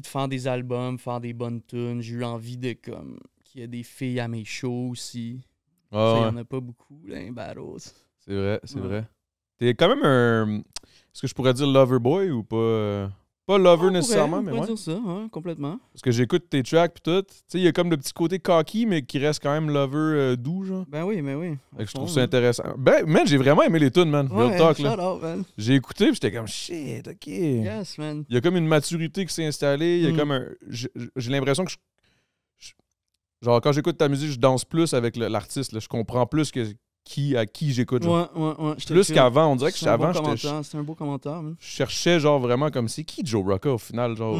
faire des albums, faire des bonnes tunes. J'ai eu envie de comme qu'il y ait des filles à mes shows aussi. Ah, Ça, il ouais. y en a pas beaucoup, là, les battles. C'est vrai, c'est Ouais. vrai. T'es quand même un. Est-ce que je pourrais dire lover boy ou pas? Pas lover nécessairement, mais on pourrait ouais. dire ça, ouais, complètement. Parce que j'écoute tes tracks pis tout. Tu sais, il y a comme le petit côté cocky, mais qui reste quand même lover doux, genre. Ben oui. Fait que je trouve ça intéressant. Ben, man, j'ai vraiment aimé les tunes, man. Ouais, Real talk, shout là. out, man. J'ai écouté pis j'étais comme shit, ok. Yes, man. Il y a comme une maturité qui s'est installée. Il y a comme un. J'ai l'impression que genre, quand j'écoute ta musique, je danse plus avec l'artiste, là. Je comprends plus que à qui j'écoute. Ouais. Plus qu'avant, on dirait que C'est un beau je commentaire, man. cherchais genre vraiment comme c'est qui Joe Rocca au final. Genre,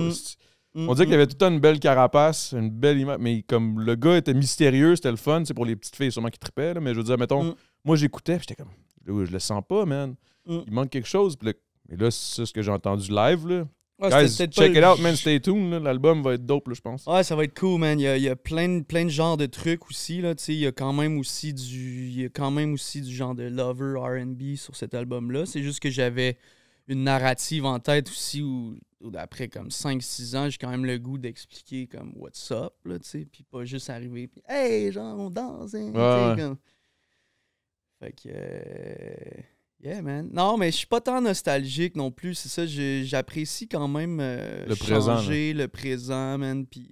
on dirait Mm. qu'il avait tout le temps une belle carapace, une belle image, mais comme le gars était mystérieux, c'était le fun, c'est pour les petites filles sûrement qui trippaient, là, mais je veux dire, mettons, moi j'écoutais, j'étais comme, je le sens pas, man. Il manque quelque chose. Puis mais là, c'est ça ce que j'ai entendu live, là. Ouais, Guys, c'était check pas it out, man, stay tuned, là. L'album va être dope, là, je pense. Ouais, ça va être cool, man. Il y a plein de genres de trucs aussi, là. Tu sais, il y a quand même aussi du genre de lover R&B sur cet album-là. C'est juste que j'avais une narrative en tête aussi où après comme 5-6 ans, j'ai quand même le goût d'expliquer comme what's up, là, tu sais, puis pas juste arriver puis hey, genre, on danse, hein, tu sais, comme... Fait que... Yeah, man. Non, mais je suis pas tant nostalgique non plus, c'est ça, j'apprécie quand même le présent, man, puis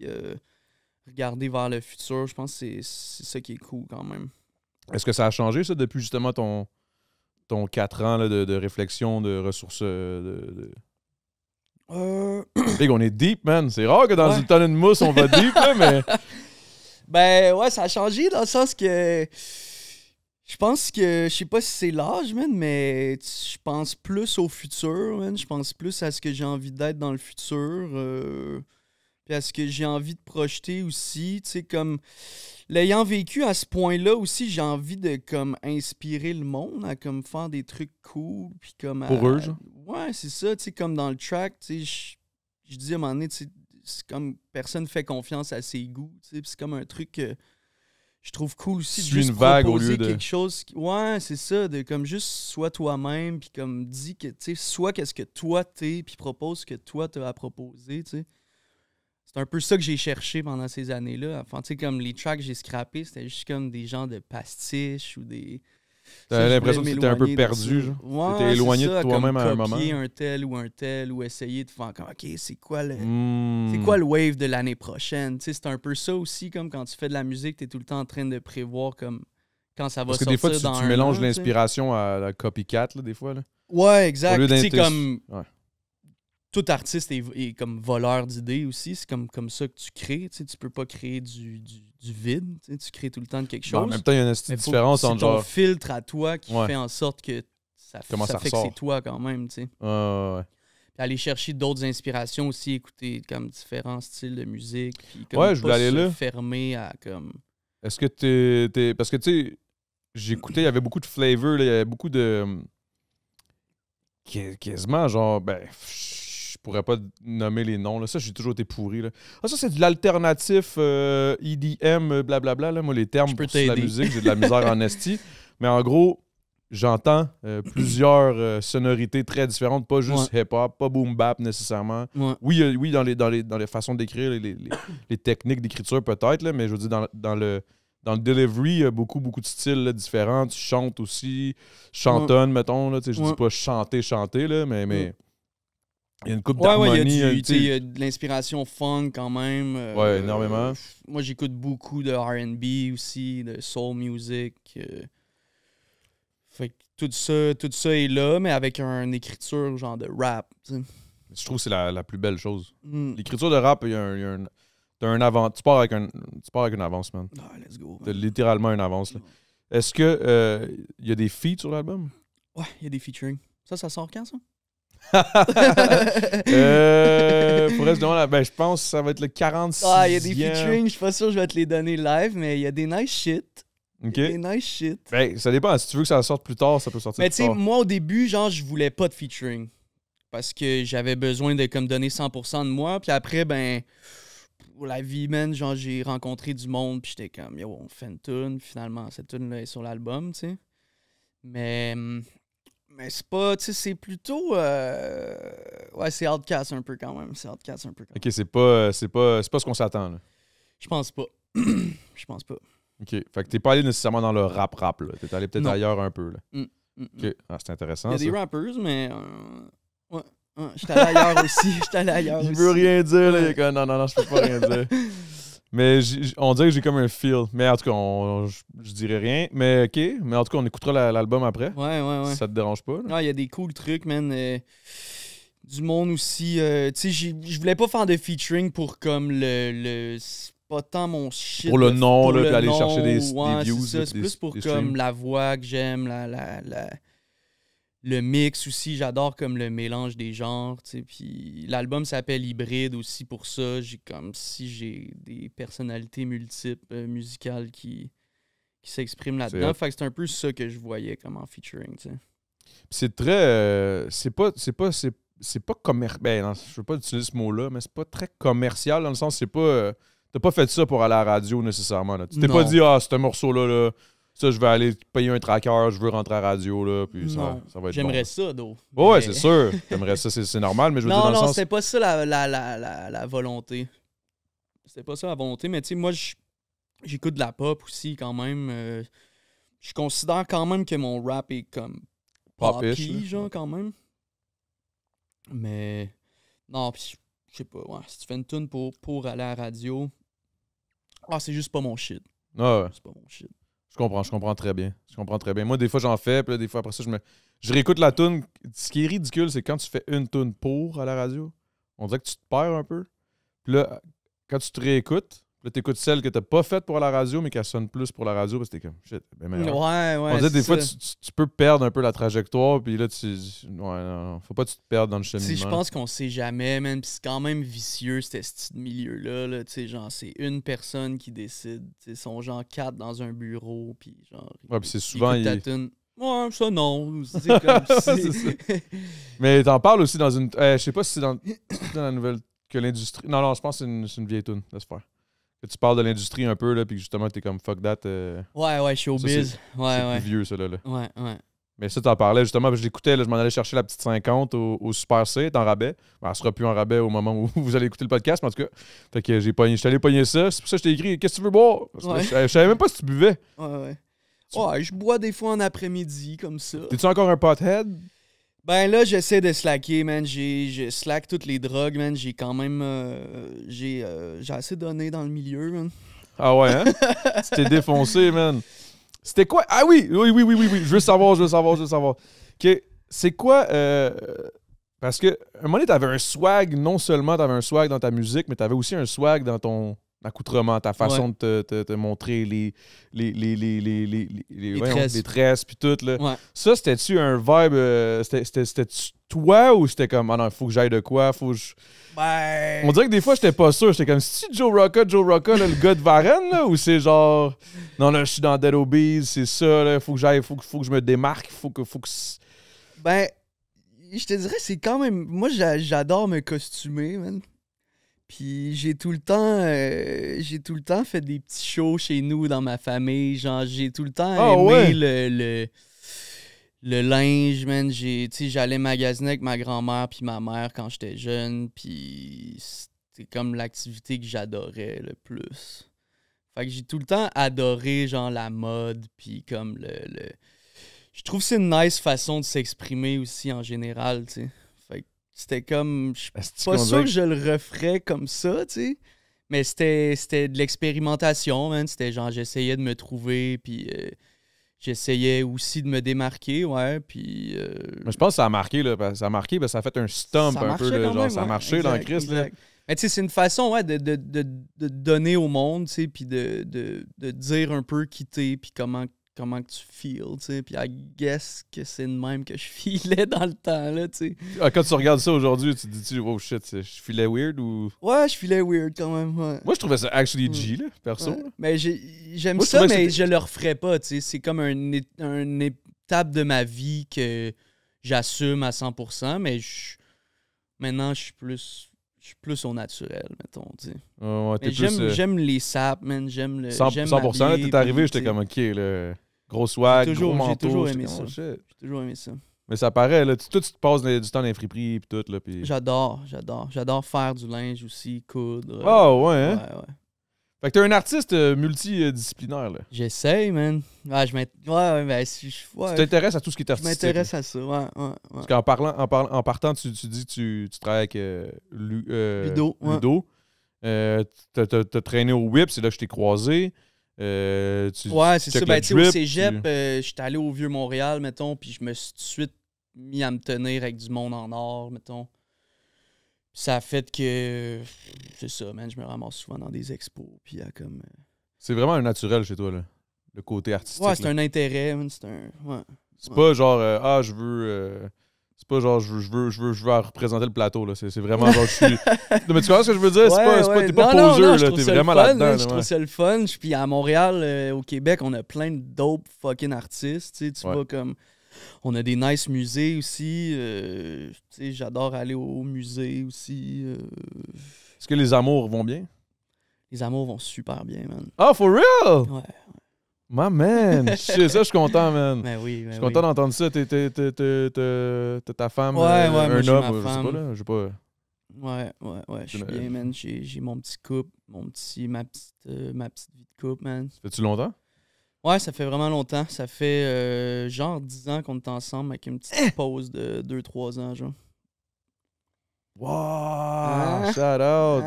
regarder vers le futur, je pense que c'est ça qui est cool quand même. Est-ce que ça a changé, ça, depuis justement ton 4 ans là, de réflexion, de ressources... Big, on est deep, man. C'est rare que dans une tonne de mousse, on va deep, là, mais... Ben, ouais, ça a changé dans le sens que... Je pense que... Je sais pas si c'est l'âge, man, mais je pense plus au futur, man. Je pense plus à ce que j'ai envie d'être dans le futur. Puis à ce que j'ai envie de projeter aussi. Tu sais, comme... L'ayant vécu à ce point-là aussi, j'ai envie de comme inspirer le monde à comme faire des trucs cool. Puis comme pour eux, genre? Ouais, c'est ça. Tu sais, comme dans le track, tu sais, je dis à un moment donné, tu sais, c'est comme personne fait confiance à ses goûts. Tu sais, c'est comme un truc que je trouve cool aussi. De juste une vague au lieu de quelque chose. Ouais, c'est ça. De comme juste sois toi-même. Puis comme dis que, tu sais, sois qu'est-ce que toi t'es. Puis propose ce que toi t'as à proposer, tu sais. C'est un peu ça que j'ai cherché pendant ces années-là. Enfin, tu sais, comme les tracks que j'ai scrappés, c'était juste comme des genres de pastiches ou des... T'avais l'impression que t'étais un peu perdu, genre. Ouais, t'étais éloigné ça, de toi-même à un moment. Copier un tel, ou essayer de faire comme, OK, c'est quoi le wave de l'année prochaine? Tu sais, c'est un peu ça aussi, comme quand tu fais de la musique, t'es tout le temps en train de prévoir comme quand ça va sortir. Parce que des fois, tu mélanges l'inspiration à la copycat, là, des fois, là. Ouais, exact. Tu sais, comme... Ouais. Tout artiste est comme voleur d'idées aussi. C'est comme ça que tu crées. Tu sais, tu peux pas créer du vide. Tu crées tout le temps de quelque chose. En même temps, il y a une différence entre genre... C'est ton filtre à toi qui fait en sorte que ça fait que c'est toi quand même. Tu sais. Ouais. Puis aller chercher d'autres inspirations aussi, écouter comme différents styles de musique. Puis comme je voulais aller là. Fermer à comme... Est-ce que t'es... Parce que tu sais, j'écoutais, il y avait beaucoup de flavor, il y avait beaucoup de... Quasiment genre, je pourrais pas nommer les noms. Là. Ça, j'ai toujours été pourri. Là. Ah, ça, c'est de l'alternatif EDM, blablabla. Là. Moi, les termes pour la musique, j'ai de la misère en esti. Mais en gros, j'entends plusieurs sonorités très différentes. Pas juste hip-hop, pas boom-bap nécessairement. Ouais. Oui, dans les façons d'écrire, les techniques d'écriture peut-être, là, mais je veux dire, dans le delivery, il y a beaucoup de styles là, différents. Tu chantes aussi, chantonnes, mettons. Là, je dis pas chanter, là, mais il y a une coupe d'harmonie. Il y a de l'inspiration funk quand même. Ouais, énormément. Moi, j'écoute beaucoup de R&B aussi, de soul music. Fait que tout ça est là, mais avec une écriture genre de rap. T'sais. Je trouve que c'est la plus belle chose. L'écriture de rap, t'as un avant. Tu pars avec une avance, man. Ah, let's go. T'as littéralement une avance. Là. Est-ce que il y a des feats sur l'album? Ouais, il y a des featuring. Ça sort quand, ça? Faudrait se demander, je pense que ça va être le 46e. Ah, il y a des featuring, je suis pas sûr que je vais te les donner live, mais il y a des nice shit. OK. Des nice shit. Ben, ça dépend. Si tu veux que ça sorte plus tard, ça peut sortir mais plus tard. Mais tu sais, moi, au début, genre, je voulais pas de featuring. Parce que j'avais besoin de comme donner 100% de moi. Puis après, pour la vie, man, genre, j'ai rencontré du monde. Puis j'étais comme, yo, on fait une tune. Finalement, cette tune-là est sur l'album, tu sais. Mais c'est pas, tu sais, c'est plutôt... Ouais, c'est outcast un peu quand même. C'est outcast un peu quand même. OK, c'est pas ce qu'on s'attend, là. Je pense pas. Je pense pas. OK. Fait que t'es pas allé nécessairement dans le rap, là. T'es allé peut-être ailleurs un peu, là. OK. Ah, c'est intéressant, il y a des rappers, mais... Ouais. J'étais allé ailleurs aussi. J'étais allé ailleurs aussi. Il veut rien dire, là. Il est comme, non, je peux pas rien dire. Mais on dirait que j'ai comme un feel. Mais en tout cas, je dirais rien. Mais OK. Mais en tout cas, on écoutera l'album après. Ouais. Si ça te dérange pas. Non, il y a des cool trucs, man. Du monde aussi. Tu sais, je voulais pas faire de featuring pour comme le c'est pas tant mon shit. Pour le nom, pour là, le puis aller nom, chercher des c'est views. ça, là, c'est plus pour des comme streams. la voix que j'aime, le mix aussi. J'adore comme le mélange des genres, tu sais. Puis l'album s'appelle Hybride aussi pour ça. J'ai comme si j'ai des personnalités multiples musicales qui s'expriment là-dedans. Fait que c'est un peu ça que je voyais comme en featuring, tu sais. C'est très... c'est pas commercial. Ben non, je veux pas utiliser ce mot-là, mais c'est pas très commercial dans le sens, c'est pas... t'as pas fait ça pour aller à la radio nécessairement. Là. Tu t'es pas dit, ce morceau-là, là, ça, je vais aller payer un tracker, je veux rentrer à la radio, là, puis ça va être J'aimerais bon, ça, d'eau. Ouais, c'est sûr. T'aimerais ça, c'est normal, mais je veux dire dans le sens... Non, c'était pas ça la volonté. C'était pas ça la volonté, mais tu sais, moi, j'écoute de la pop aussi, quand même. Je considère quand même que mon rap est comme poppy, genre, quand même. Mais non, pis je sais pas, ouais, si tu fais une tune pour aller à la radio, c'est juste pas mon shit. Ouais. C'est pas mon shit. Je comprends très bien. Moi, des fois, j'en fais, puis là, des fois, après ça, je réécoute la tune. Ce qui est ridicule, c'est quand tu fais une tune pour à la radio, on dirait que tu te perds un peu. Puis là, quand tu te réécoutes, là, t'écoutes celle que t'as pas faite pour la radio, mais qu'elle sonne plus pour la radio, parce que t'es comme, shit, ben meilleur. Ouais. On dirait des fois, tu peux perdre un peu la trajectoire, puis là, non, faut pas que tu te perdes dans le cheminement. Je pense qu'on sait jamais, man, pis c'est quand même vicieux, ce milieu-là, là, tu sais, genre, c'est une personne qui décide, tu sais, sont genre 4 dans un bureau, puis genre... Ouais, puis c'est souvent... Ouais, ça non, c'est comme... c'est ça. Mais t'en parles aussi dans une... je sais pas si c'est dans la nouvelle... que l'industrie... Non, je pense que c'est une vieille tune, laisse faire. Que tu parles de l'industrie un peu, là, puis que justement, t'es comme fuck that. Ouais, showbiz. C'est plus vieux, ça, là. Ouais. Mais ça, t'en parlais, justement, je l'écoutais, je m'en allais chercher la petite 50 au Super C, en rabais. Ben, elle sera plus en rabais au moment où vous allez écouter le podcast, mais en tout cas, fait que j'étais allé pogner ça. C'est pour ça que je t'ai écrit, qu'est-ce que tu veux boire? Parce que je savais même pas si tu buvais. Ouais. Ouais, je bois des fois en après-midi, comme ça. T'es-tu encore un pothead? Ben là, j'essaie de slacker, man. Je slack toutes les drogues, man. J'ai quand même... j'ai assez donné dans le milieu, man. Ah ouais, hein? Tu t'es défoncé, man. C'était quoi? Ah oui! Oui. Je veux savoir. OK. C'est quoi... Parce que un moment donné, t'avais un swag. Non seulement t'avais un swag dans ta musique, mais t'avais aussi un swag dans ton accoutrement, ta façon de te montrer les tresses puis tout. Là. Ouais. Ça, c'était-tu un vibe... c'était-tu toi ou c'était comme, non, il faut que j'aille de quoi? Ben... On dirait que des fois, j'étais pas sûr. J'étais comme, c'est-tu Joe Rocca, là, le gars de Varennes, là? Ou c'est genre, non, là, je suis dans Dead Obeez, c'est ça, là, faut que j'aille, faut que je me démarque, faut que... Ben, je te dirais, c'est quand même... Moi, j'adore me costumer, man. Puis j'ai tout le temps fait des petits shows chez nous dans ma famille. Genre, j'ai tout le temps aimé le linge, man. J'allais magasiner avec ma grand-mère puis ma mère quand j'étais jeune. Puis c'était comme l'activité que j'adorais le plus. Fait que j'ai tout le temps adoré, genre, la mode. Puis comme je trouve que c'est une nice façon de s'exprimer aussi en général, tu sais. C'était comme... Je suis pas sûr que je le referais comme ça, tu sais. Mais c'était de l'expérimentation, man. C'était genre, j'essayais de me trouver, puis j'essayais aussi de me démarquer, ouais, puis... Mais je pense que ça a marqué, là. Ça a marqué, ça a fait un stump un peu, là, genre, même, ça a marché dans Chris, là. Mais tu sais, c'est une façon, ouais, de donner au monde, tu sais, puis de dire un peu qui t'es, puis comment que tu feels, tu sais, puis I guess que c'est le même que je filais dans le temps, là, tu sais. Ah, quand tu regardes ça aujourd'hui, tu te dis, oh shit, je filais weird ou... Ouais, je filais weird quand même, ouais. Moi, je trouvais ça actually G, là, perso. Ouais. Mais j'aime ça, mais je le referais pas, tu sais. C'est comme une étape de ma vie que j'assume à 100%, mais maintenant, je suis plus au naturel, mettons, tu sais. Ouais, j'aime les saps, man, j'aime le... 100%, t'es arrivé, j'étais comme, OK, là... Gros swag, gros manteau. J'ai toujours aimé ça. J'ai toujours aimé ça. Mais ça paraît, là. Toi, tu te passes du temps dans les friperies et tout, là. Pis... J'adore faire du linge aussi, coudre. Oh, ouais, hein? Ouais. Fait que t'es un artiste multidisciplinaire, là. J'essaye, man. Ouais, Tu t'intéresses à tout ce qui est je artistique. m'intéresse à ça, ouais. Parce qu'en partant, tu dis que tu travailles avec Ludo, ouais. Ludo. T'as traîné au Whip, c'est là que je t'ai croisé. Ouais, c'est ça. Ben, tu sais, au drip, cégep, j'étais allé au Vieux-Montréal, mettons, puis je me suis tout de suite mis à me tenir avec du monde en or, mettons. Puis ça a fait que, c'est ça, man, je me ramasse souvent dans des expos, puis comme... C'est vraiment un naturel chez toi, là. Le côté artistique. Ouais, c'est un intérêt, man, c'est un... Ouais. C'est pas genre, je veux... c'est pas genre, je veux représenter le plateau, là. C'est vraiment genre, je suis... Non, mais tu vois ce que je veux dire? T'es pas poseur, là. T'es vraiment là-dedans. Je trouve ça le fun. Puis à Montréal, au Québec, on a plein de dope fucking artistes. Tu vois, comme... On a des nice musées aussi. Tu sais, j'adore aller au musée aussi. Est-ce que les amours vont bien? Les amours vont super bien, man. Ah, for real? Ouais. My man! Ça, je suis content, man. Ben oui, je suis content d'entendre ça. T'as ta femme, ouais, un moi, homme, ma je sais pas, là. Je sais pas. Ouais, je suis bien, man. J'ai mon petit couple, ma petite vie de couple, man. Ça fait-tu longtemps? Ouais, ça fait vraiment longtemps. Ça fait genre 10 ans qu'on est ensemble avec une petite pause de 2-3 ans, genre. Wow! Shout out!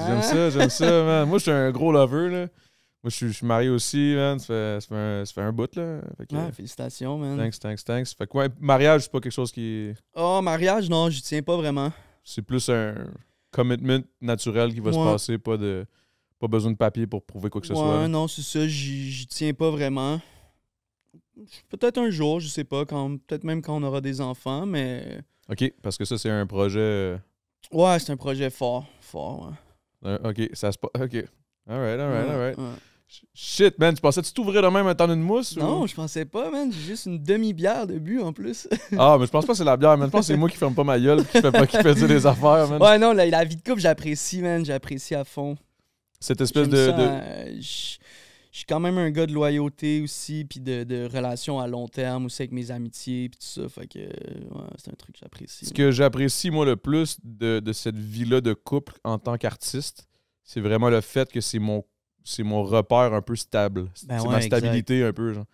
J'aime ça, man. Moi, je suis un gros lover, là. Moi, je suis marié aussi, man. Ça fait un bout, là. Fait que, ouais, félicitations, man. Thanks. Fait que, ouais, mariage, c'est pas quelque chose qui... Oh, mariage, non, j'y tiens pas vraiment. C'est plus un commitment naturel qui va se passer, pas besoin de papier pour prouver quoi que ce soit. Ouais, non, c'est ça, j'y tiens pas vraiment. Peut-être un jour, je sais pas, peut-être même quand on aura des enfants, mais... OK, parce que ça, c'est un projet... Ouais, c'est un projet fort, ouais. OK, ça se passe... OK. All right. Ouais. Shit, man, tu pensais que tu t'ouvrais de même un temps d'une mousse? Non, ou... je pensais pas, man. J'ai juste une demi-bière de but en plus. Ah, mais je pense pas que c'est la bière, man. Je pense que c'est moi qui ferme pas ma gueule qui fait dire des affaires, man. Ouais, non, la vie de couple, j'apprécie, man. J'apprécie à fond. Cette espèce je suis quand même un gars de loyauté aussi, puis de relations à long terme aussi avec mes amitiés, puis tout ça. Fait que, ouais, c'est un truc que j'apprécie. Ce que j'apprécie, moi, le plus de cette vie-là de couple en tant qu'artiste, c'est vraiment le fait que c'est mon repère un peu stable. Ben c'est ouais, ma stabilité exact. un peu, genre.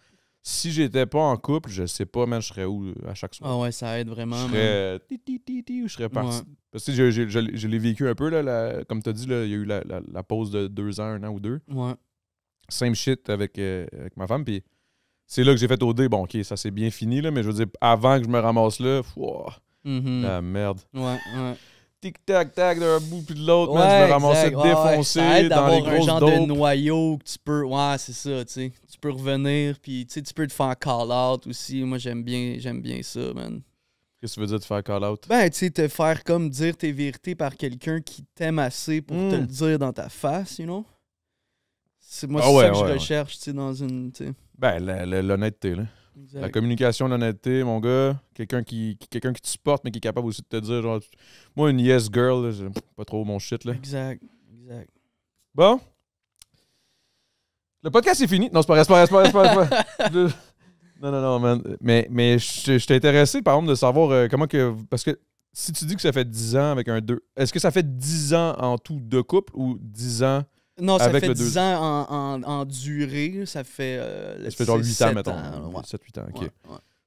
Si j'étais pas en couple, je sais pas, man, je serais où à chaque soir. Ah ouais, ça aide vraiment. Je serais ou je serais parti. Ouais. Parce que je l'ai vécu un peu, là, comme tu as dit, là, il y a eu la pause de 2 ans, 1 an ou 2. Ouais. Same shit avec ma femme, puis c'est là que j'ai fait OD. Bon, OK, ça s'est bien fini, là, mais je veux dire, avant que je me ramasse là, la merde. Ouais. Tic-tac-tac d'un bout puis de l'autre, Ouais, man, je me ramassais défoncé défoncé ça dans les un grosses genre dopes. de noyau que tu peux... Ouais, c'est ça, tu sais. Tu peux revenir, puis tu sais, tu peux te faire call-out aussi. Moi, j'aime bien ça, man. Qu'est-ce que tu veux dire de faire call-out? Ben, tu sais, te faire comme dire tes vérités par quelqu'un qui t'aime assez pour te le dire dans ta face, you know? C'est ça que je recherche, tu sais, dans une... T'sais. Ben, l'honnêteté, là. Exact. La communication, l'honnêteté, mon gars. Quelqu'un qui te supporte, mais qui est capable aussi de te dire, genre... Moi, une yes girl, là, c'est pas trop mon shit, là. Exact. Bon. Le podcast est fini. Non, c'est pas vrai. Non, man. Mais je suis intéressé, par exemple, de savoir comment que... Parce que si tu dis que ça fait 10 ans avec un 2... Est-ce que ça fait 10 ans en tout de couple ou 10 ans... Non, ça avec fait le 10 ans en durée. Ça fait... ça fait genre 8 ans, mettons. 7-8 ans, OK. Ouais.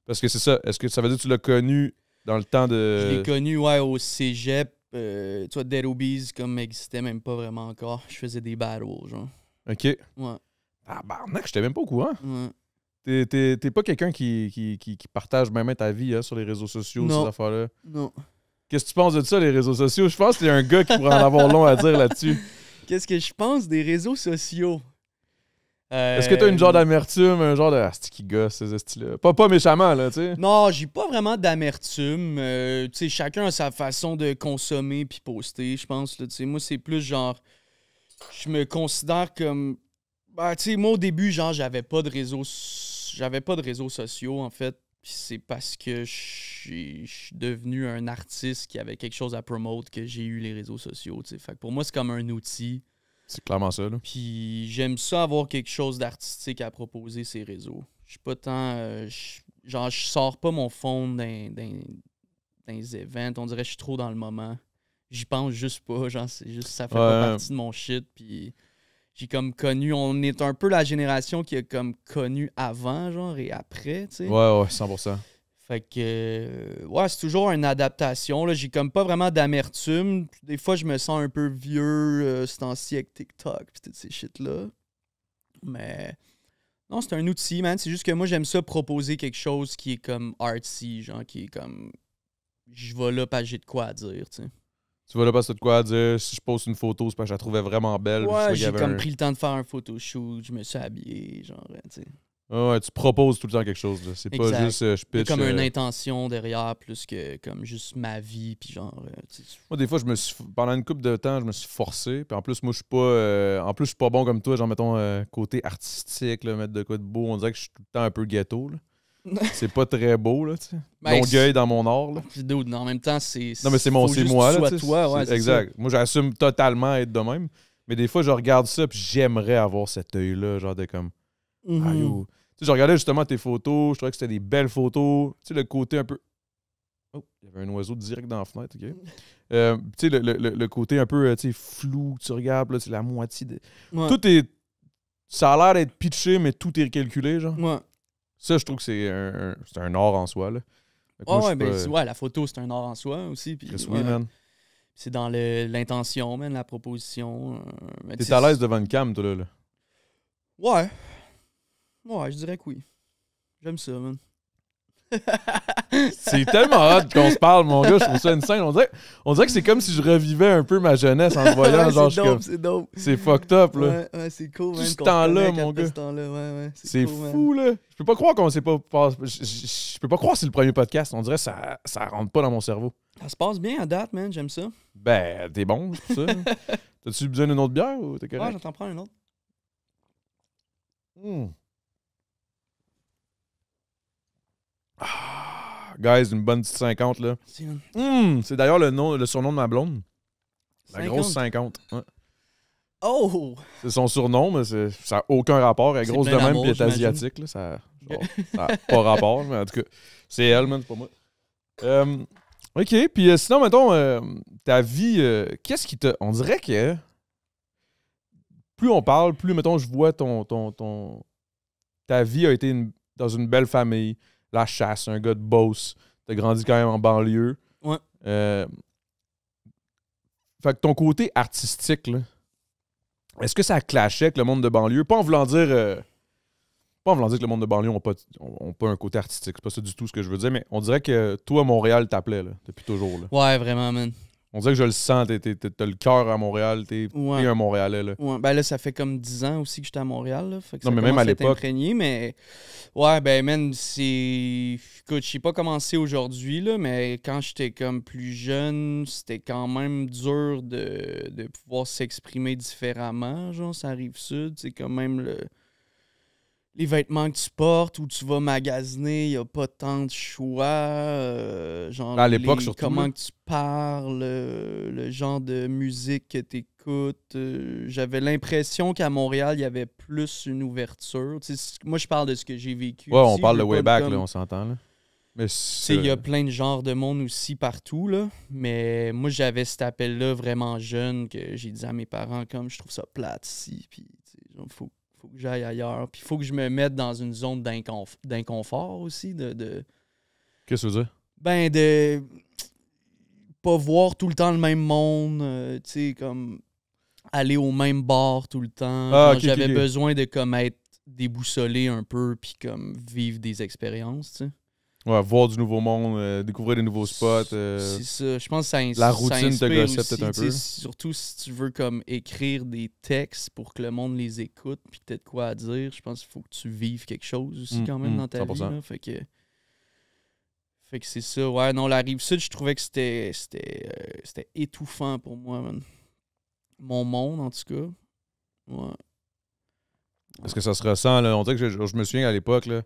Parce que c'est ça. Est-ce que ça veut dire que tu l'as connu dans le temps de... Je l'ai connu, ouais, au cégep. Tu vois, Dead Obies, comme n'existait même pas vraiment encore. Je faisais des battles, genre. OK. Ouais. Ah, barnac, j'étais même pas au courant. Ouais. T'es pas quelqu'un qui partage même ta vie hein, sur les réseaux sociaux, non. ces affaires-là. Non. Qu'est-ce que tu penses de ça, les réseaux sociaux? Je pense que t'es un gars qui pourrait en avoir long à dire là-dessus. Qu'est-ce que je pense des réseaux sociaux? Est-ce que t'as une genre d'amertume, un genre de... Ah, c'est qui gosse, ces styles-là? Pas méchamment, là, tu sais. Non, j'ai pas vraiment d'amertume. Tu sais, chacun a sa façon de consommer puis poster, je pense. Là, moi, c'est plus genre... Je me considère comme... Ben, tu sais, moi, au début, genre, j'avais pas de réseaux sociaux, en fait. Puis c'est parce que je suis devenu un artiste qui avait quelque chose à promote que j'ai eu les réseaux sociaux, tu sais. Fait que pour moi, c'est comme un outil. C'est clairement ça, là. Puis j'aime ça avoir quelque chose d'artistique à proposer ces réseaux. Je suis pas tant... genre, je sors pas mon fond dans les events. On dirait que je suis trop dans le moment. J'y pense juste pas. Genre, c'est juste ça fait pas partie de mon shit. Puis j'ai comme connu... On est un peu la génération qui a comme connu avant, genre, et après, tu sais. Ouais, 100%. Fait que... ouais, c'est toujours une adaptation, là. J'ai comme pas vraiment d'amertume. Des fois, je me sens un peu vieux, ce temps-ci, avec TikTok pis toutes ces shit-là. Mais... non, c'est un outil, man. C'est juste que moi, j'aime ça proposer quelque chose qui est comme artsy, genre, qui est comme... je vais là parce que j'ai de quoi à dire, tu sais. Tu vas là parce que t'as de quoi dire. Si je poste une photo, c'est parce que je la trouvais vraiment belle. Ouais, j'ai comme pris le temps de faire un photoshoot, je me suis habillé, genre, tu sais. Ouais, tu proposes tout le temps quelque chose, là. C'est pas juste je Il y a pitch. comme une intention derrière, plus que comme juste ma vie, puis genre... tu sais. Moi, des fois, pendant une couple de temps, je me suis forcé. Puis en plus, moi, je suis pas. En plus, je suis pas bon comme toi, genre, mettons, côté artistique, là, mettre de quoi de beau. On dirait que je suis tout le temps un peu ghetto, là. C'est pas très beau, là, tu sais. Ben, Longueuil dans mon art, là. Puis dude, en même temps, c'est... Non, mais c'est moi, là. Tu sais, toi, ouais, c'est exact. Moi, j'assume totalement être de même. Mais des fois, je regarde ça, puis j'aimerais avoir cet œil-là, genre de comme. ça. Mhm. Ah, yo. Tu sais, je regardais justement tes photos, je trouvais que c'était des belles photos. Tu sais, le côté un peu. Oh, il y avait un oiseau direct dans la fenêtre, OK. Tu sais, le côté un peu tu sais, flou, tu regardes, là, c'est la moitié de. Ouais. Tout est. Ça a l'air d'être pitché, mais tout est calculé, genre. Ouais. Ça, je trouve que c'est un art en soi, là. Fait que moi, je suis ben, pas- ouais, la photo, c'est un art en soi aussi. Puis, Chris, ouais, oui, man. c'est dans l'intention, man, la proposition. Mais T'es tu sais, à l'aise devant une cam, toi, là. Ouais. Ouais, je dirais que oui. J'aime ça, man. C'est tellement hot qu'on se parle, mon gars. Je trouve ça insane. On dirait que c'est comme si je revivais un peu ma jeunesse en te voyant. Ouais, genre, c'est dope, c'est dope. c'est fucked up, là. Ouais, c'est cool, Tout man. ce qu'on temps-là, se connecte mon après gars. ce temps-là, ouais, C'est cool, fou, man. là. Je peux pas croire qu'on s'est pas passé. Je peux pas croire que c'est le premier podcast. On dirait que ça rentre pas dans mon cerveau. Ça se passe bien à date, man. J'aime ça. Ben, t'es bon, c'est pour ça. T'as-tu besoin d'une autre bière ou t'es Ouais, correct? j'entends prendre un autre. Guys, une bonne petite 50, là. Si, man. C'est d'ailleurs le surnom de ma blonde. La 50. grosse 50. Ouais. Oh! C'est son surnom, mais ça n'a aucun rapport. Elle est C'est grosse de plein même d'amour, puis elle est j'imagine. asiatique. Là, ça n'a pas rapport, mais en tout cas, c'est elle, man, c'est pas moi. OK, puis sinon, mettons, ta vie, qu'est-ce qui te... On dirait que plus on parle, plus, mettons, je vois ta vie a été dans une belle famille, la chasse, un gars de Beauce, t'as grandi quand même en banlieue. Ouais. Fait que ton côté artistique, là, est-ce que ça clashait avec le monde de banlieue? Pas en voulant dire que le monde de banlieue n'a pas un côté artistique. C'est pas ça du tout ce que je veux dire, mais on dirait que toi, Montréal t'appelait, là, depuis toujours. Là. Ouais, vraiment, man. On dirait que je le sens, t'as le cœur à Montréal, t'es un Montréalais. Là. Ouais, ben là, ça fait comme 10 ans aussi que j'étais à Montréal. Là, fait que Non, ça mais même commence à être l'époque. imprégné, mais ouais, ben, man, c'est. Écoute, je sais pas commencé aujourd'hui, là, mais quand j'étais comme plus jeune, c'était quand même dur de pouvoir s'exprimer différemment. Genre, ça arrive sud, c'est quand même les vêtements que tu portes, où tu vas magasiner, il n'y a pas tant de choix. Genre, À l'époque, surtout, comment là. que tu parles, le genre de musique que tu écoutes. J'avais l'impression qu'à Montréal, il y avait plus une ouverture. Tu sais, moi, je parle de ce que j'ai vécu. Ouais, on ici, parle je de veux way pas back, comme- là, on s'entend. Là. Mais Tu sais, il y a plein de genres de monde aussi partout, là. Mais moi, j'avais cet appel-là vraiment jeune que j'ai dit à mes parents, comme, je trouve ça plate ici, puis, tu sais, genre, faut que j'aille ailleurs. Puis, il faut que je me mette dans une zone d'inconfort aussi, Qu'est-ce que tu veux dire? ben, de pas voir tout le temps le même monde, tu sais, comme, aller au même bar tout le temps. Ah, Genre, ok, j'avais ok. besoin de, comme, être déboussolé un peu, puis, comme, vivre des expériences, tu sais. Ouais, voir du nouveau monde, découvrir des nouveaux spots. C'est ça. Je pense que ça la ça routine te inspire gossait aussi, peut-être un tu peu. sais, surtout si tu veux comme écrire des textes pour que le monde les écoute puis peut-être quoi à dire. Je pense qu'il faut que tu vives quelque chose aussi quand même dans ta vie. 100%. Là. Fait que c'est ça. Ouais, non, la Rive-Sud, je trouvais que c'était étouffant pour moi, man. Mon monde, en tout cas. Ouais. Est-ce que ça se ressent, là? On dirait que je me souviens à l'époque, là,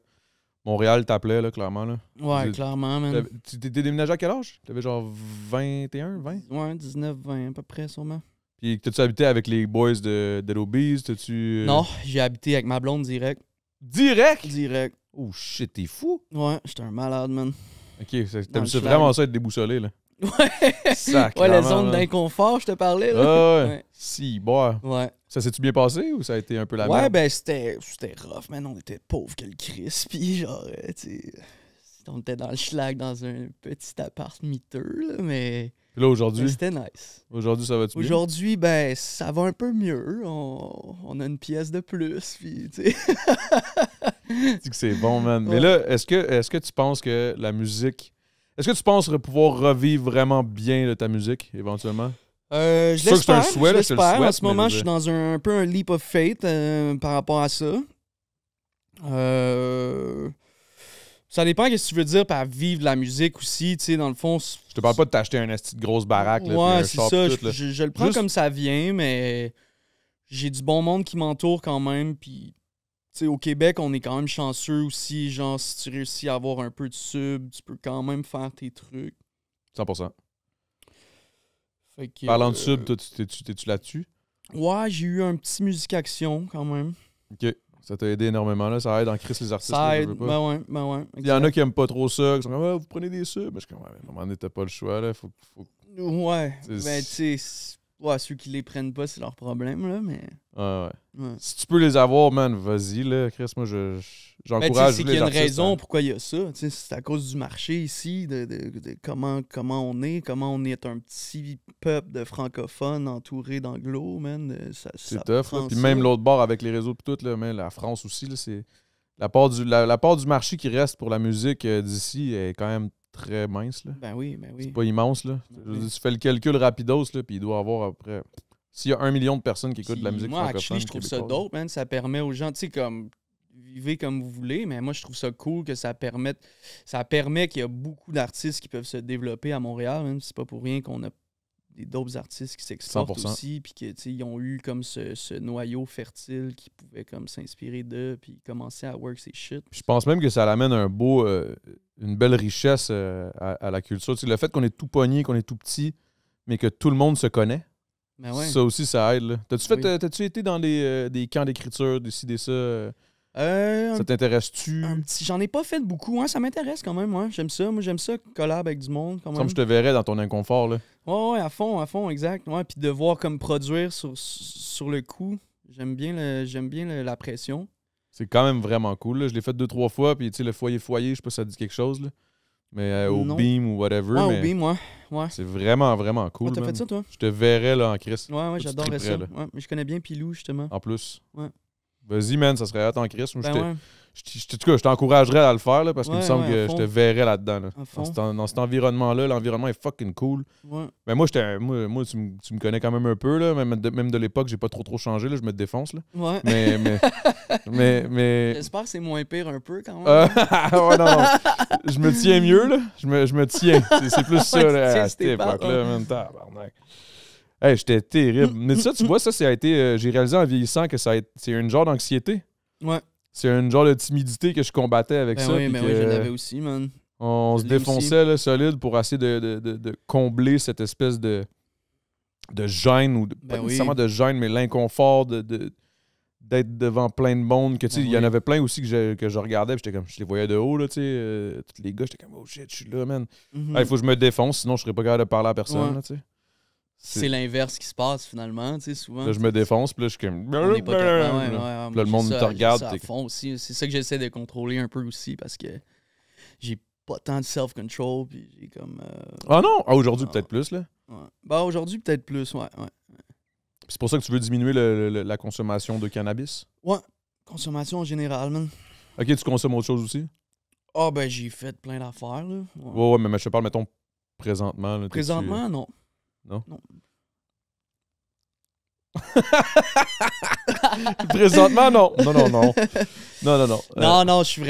Montréal t'appelait, là, clairement, là. Ouais, J'ai- clairement, man. Tu t'es déménagé à quel âge? T'avais genre 21, 20? Ouais, 19, 20 à peu près, sûrement. Puis t'as-tu habité avec les boys de Dead Obeez? T'as-tu... Non, j'ai habité avec ma blonde direct. Direct? Direct. Oh shit, t'es fou? Ouais, j'étais un malade, man. Ok, Dans le t'aimes ça schlag. vraiment ça être déboussolé, là. Ouais. Sacrément, Ouais, la zone man. d'inconfort, je te parlais. Là. Ah ouais. Ouais. Si, boire. Ouais. Ça s'est-tu bien passé ou ça a été un peu la Ouais, merde? ben c'était rough, man. On était pauvres que le Chris. Puis genre, tu sais, on était dans le schlag dans un petit appart miteux, là, mais Puis là, aujourd'hui, c'était nice. aujourd'hui, ça va-tu bien? Aujourd'hui, ben, ça va un peu mieux. On a une pièce de plus, puis tu sais. Tu dis que c'est bon, man. Mais Ouais. là, est-ce que tu penses que la musique... Est-ce que tu penses pouvoir revivre vraiment bien là, ta musique, éventuellement? Je sûr que c'est un l'espère, souhait, je là, je te le l'espère. En souhaite, ce mais moment, je je veux suis dans un peu un leap of faith par rapport à ça. Ça dépend de ce que tu veux dire par vivre de la musique aussi, tu sais, dans le fond. Je te parle pas de t'acheter un esti de grosse baraque, là, puis Ouais, un c'est shop, ça. tout, là. Je le prends Juste- comme ça vient, mais j'ai du bon monde qui m'entoure quand même. Puis, tu sais, au Québec, on est quand même chanceux aussi. Genre, si tu réussis à avoir un peu de sub, tu peux quand même faire tes trucs. 100%. Fait que, Parlant de sub, toi, t'es-tu là-dessus? ouais, j'ai eu un petit musique action quand même. OK. Ça t'a aidé énormément, là. Ça aide en crise les artistes, là, Ça je aide. veux pas. Ben ouais. Il y en a exact. qui aiment pas trop ça, qui sont comme, ah, vous prenez des subs. Mais je suis comme, ouais, à un moment donné, t'as pas le choix, là. Faut... Ouais. C'est- Ben, tu sais, ouais, ceux qui les prennent pas, c'est leur problème, là, mais. Ouais. Ouais. Si tu peux les avoir, man, vas-y, là. Chris, moi, Ben, tu j'encourage sais, c'est les qu'il y a une artistes, raison hein. pourquoi il y a ça. Tu sais, c'est à cause du marché ici, de comment on est un petit peuple de francophones entouré d'anglo, man. Ça C'est tough, là. prend Puis ça. même l'autre bord avec les réseaux pis tout, là, mais la France aussi, là, c'est... La part du marché qui reste pour la musique d'ici est quand même très mince, là. Ben oui. C'est pas immense, là. Ben Je veux oui. dire, tu fais le calcul rapidos, là, puis il doit y avoir après... S'il y a 1 million de personnes qui écoutent de la Puis musique moi, francophone actually, je trouve ça québécoise, dope, man. Ça permet aux gens, tu sais, comme vivez comme vous voulez, mais moi, je trouve ça cool que ça permet qu'il y a beaucoup d'artistes qui peuvent se développer à Montréal, man. C'est pas pour rien qu'on a d'autres artistes qui s'exportent 100%. aussi, puis que, tu sais, ils ont eu comme ce noyau fertile qui pouvait comme s'inspirer d'eux, puis commencer à work ces shit. Puis je pense même que ça amène une belle richesse à la culture. Tu sais, le fait qu'on est tout pogné, qu'on est tout petit, mais que tout le monde se connaît, Ben ouais. ça aussi, ça aide, là. Oui. T'as-tu été dans des camps d'écriture, des ci, des ça? Un Ça t'intéresse-tu? petit, j'en ai pas fait beaucoup, hein, ça m'intéresse quand même, ouais. J'aime ça. Moi, j'aime ça, collab avec du monde, quand Comme même. je te verrais dans ton inconfort, là. Ouais, à fond, exact. Ouais, puis devoir comme produire sur le coup. J'aime bien la pression. C'est quand même vraiment cool, là. Je l'ai fait 2-3 fois, puis tu sais, le foyer, je sais pas si ça dit quelque chose, là. Mais au Non. Beam ou whatever, Ouais, mais au Beam, ouais. c'est vraiment, vraiment cool, Ouais, t'as man. fait ça, toi? Je te verrais, là, en Chris. Ouais, tu j'adorerais ça. triperais, là. Ouais, mais je connais bien Pilou, justement. En plus. Ouais. Vas-y, man, ça serait hâte en Chris. Moi, Ben ouais, en tout cas, je t'encouragerais à le faire, là, parce qu'il me Ouais, semble ouais, à que je fond. te verrais là-dedans, là. à fond. Dans cet environnement-là, l'environnement est fucking cool. Ouais. Mais moi, moi tu me connais quand même un peu, là. Même de l'époque, j'ai pas trop changé, là. Je me défonce, là. Ouais. Mais... J'espère que c'est moins pire un peu, quand même. Ouais, non. Je me tiens mieux, là. Je me tiens. C'est plus ça, Ouais, tu là, tiens à sur cette tes pattes, époque-là, man. Tabarnak. Hey, j'étais terrible. Mais ça, tu vois, ça a été... j'ai réalisé en vieillissant que c'est un genre d'anxiété. Ouais. C'est un genre de timidité que je combattais avec Ben ça. oui, puis ben que oui, je l'avais aussi, man. on Je se l'ai défonçait là, solide pour essayer de combler cette espèce de gêne, ou Ben pas oui. nécessairement de gêne, mais l'inconfort d'être devant plein de monde. Que, tu sais, Ben il y en oui. avait plein aussi que je regardais, puis j'étais comme, je les voyais de haut, là, tu sais, tous les gars, j'étais comme, oh shit, je suis là, man. Mhm. Il faut que je me défonce, sinon je serais pas capable de parler à personne, Ouais. là, tu sais. C'est l'inverse qui se passe, finalement, tu sais, souvent. Là, je me défonce, puis là, je suis comme... On n'est pas capable. Ouais, Là, moi, le monde j'ai te ça- regarde, j'ai ça à t'es- fond aussi. C'est ça que j'essaie de contrôler un peu aussi parce que j'ai pas tant de self-control. Puis j'ai comme. Ah non! Ah, aujourd'hui, Ah. peut-être plus, là. Ouais. Bah, aujourd'hui, peut-être plus, ouais. Puis c'est pour ça que tu veux diminuer la consommation de cannabis? Ouais. Consommation en général, man. Ok, tu consommes autre chose aussi? Ah, ben, j'ai fait plein d'affaires, là. Ouais. Ouais, mais je te parle, mettons, présentement. Là, Présentement, non. Non? Non. Présentement, non. Non. Non, je suis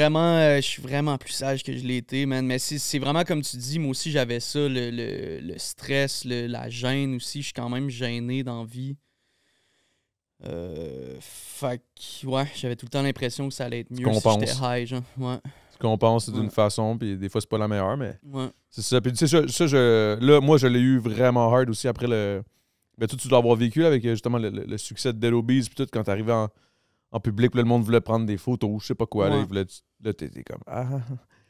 vraiment plus sage que je l'ai été, man. Mais c'est vraiment comme tu dis, moi aussi j'avais ça, le stress, la gêne aussi. Je suis quand même gêné dans la vie. Fait que, ouais, j'avais tout le temps l'impression que ça allait être mieux si compenses. j'étais high, genre. Ouais, Tu compenses d'une Ouais. façon, puis des fois, c'est pas la meilleure, mais ouais. c'est ça. Puis tu sais, là, moi, je l'ai eu vraiment hard aussi après le... Ben, tu dois avoir vécu là, avec justement le succès de Dead Obies, puis tout, quand t'arrivais en public, puis là, le monde voulait prendre des photos, je sais pas quoi, là, Ouais. ils voulaient... Là, t'étais comme... Ah,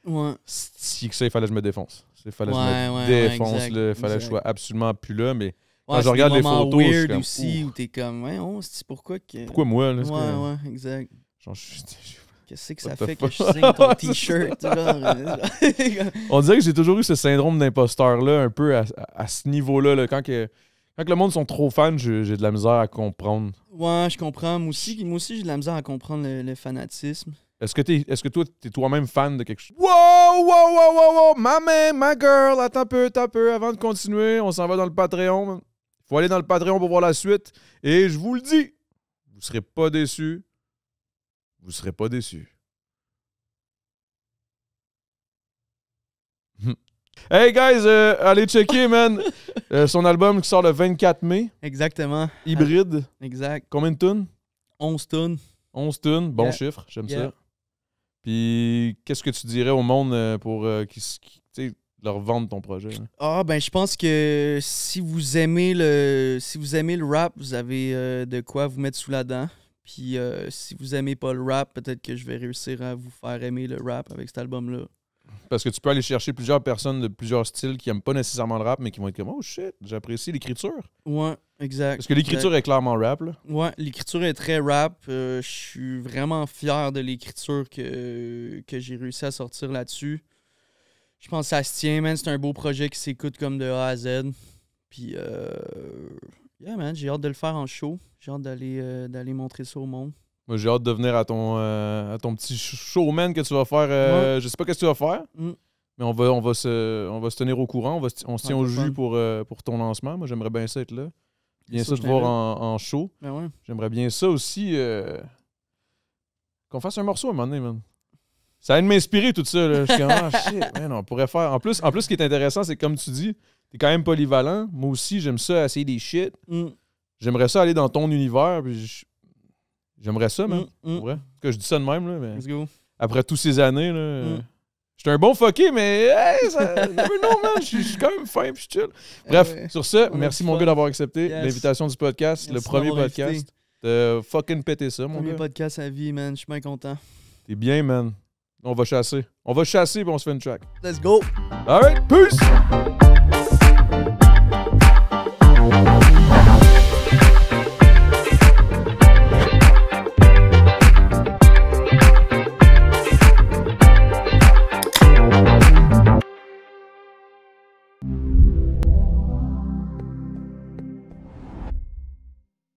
Ouais. si que ça, il fallait que je me défonce. Il fallait que je Ouais, me ouais, défonce, exact, là. Il fallait que je exact. sois absolument plus là, mais Quand je regarde les photos, je suis weird comme, aussi, où t'es comme, ouais, c'est pourquoi que... Pourquoi moi, là? Ouais, exact. Genre, Qu'est-ce que ça What the fait que fuck? je signe ton t-shirt, genre? On dirait que j'ai toujours eu ce syndrome d'imposteur-là, un peu à ce niveau-là. Là, quand le monde sont trop fans, j'ai de la misère à comprendre. Ouais, je comprends. Moi aussi j'ai de la misère à comprendre le fanatisme. Est-ce que toi, t'es toi-même fan de quelque chose? Wow! My man, my girl, attends un peu, avant de continuer, on s'en va dans le Patreon. Il faut aller dans le Patreon pour voir la suite. Et je vous le dis, vous serez pas déçus. Vous serez pas déçus. Hey guys, allez checker, man. Son album qui sort le 24 mai. Exactement. Hybride. Exact. Combien de tunes? 11 tonnes. 11 tunes. Bon Yeah. chiffre, j'aime Yeah. ça. Puis, qu'est-ce que tu dirais au monde pour leur vendre ton projet? Là? Ah, ben, je pense que si vous aimez le rap, vous avez de quoi vous mettre sous la dent. Puis, si vous aimez pas le rap, peut-être que je vais réussir à vous faire aimer le rap avec cet album-là. Parce que tu peux aller chercher plusieurs personnes de plusieurs styles qui n'aiment pas nécessairement le rap, mais qui vont être comme « Oh shit, j'apprécie l'écriture. » Ouais, exact. Parce que l'écriture est clairement rap, là. Ouais, l'écriture est très rap. Je suis vraiment fier de l'écriture que j'ai réussi à sortir là-dessus. Je pense que ça se tient, man. C'est un beau projet qui s'écoute comme de A à Z. Puis, yeah, man, j'ai hâte de le faire en show. J'ai hâte d'aller montrer ça au monde. Moi, j'ai hâte de venir à ton petit showman que tu vas faire. Ouais. Je sais pas ce que tu vas faire, mais on va se tenir au courant. On se tient au jus pour ton lancement. Moi, j'aimerais bien ça être là. Bien ça te voir en show. Ben ouais. J'aimerais bien ça aussi. Qu'on fasse un morceau à un moment donné, man. Ça vient de m'inspirer tout ça. Là. Je suis comme, ah shit, man, on pourrait faire. En plus, ce qui est intéressant, c'est que comme tu dis, t'es quand même polyvalent. Moi aussi, j'aime ça, essayer des shit. J'aimerais ça aller dans ton univers. Puis j'aimerais ça, man. Pour vrai. En tout cas, je dis ça de même, là, mais Let's go. après toutes ces années, là, j'étais un bon fucké, mais hey, ça, non, man, je suis quand même fin puis je chill. Bref, sur ce, merci mon gars d'avoir accepté l'invitation du podcast, Merci le premier d'avoir podcast. T'as fucking pété ça, mon Premier gars. podcast à vie, man. Je suis bien content. T'es bien, man. On va chasser. On va chasser puis on se fait une track. Let's go. All right, peace!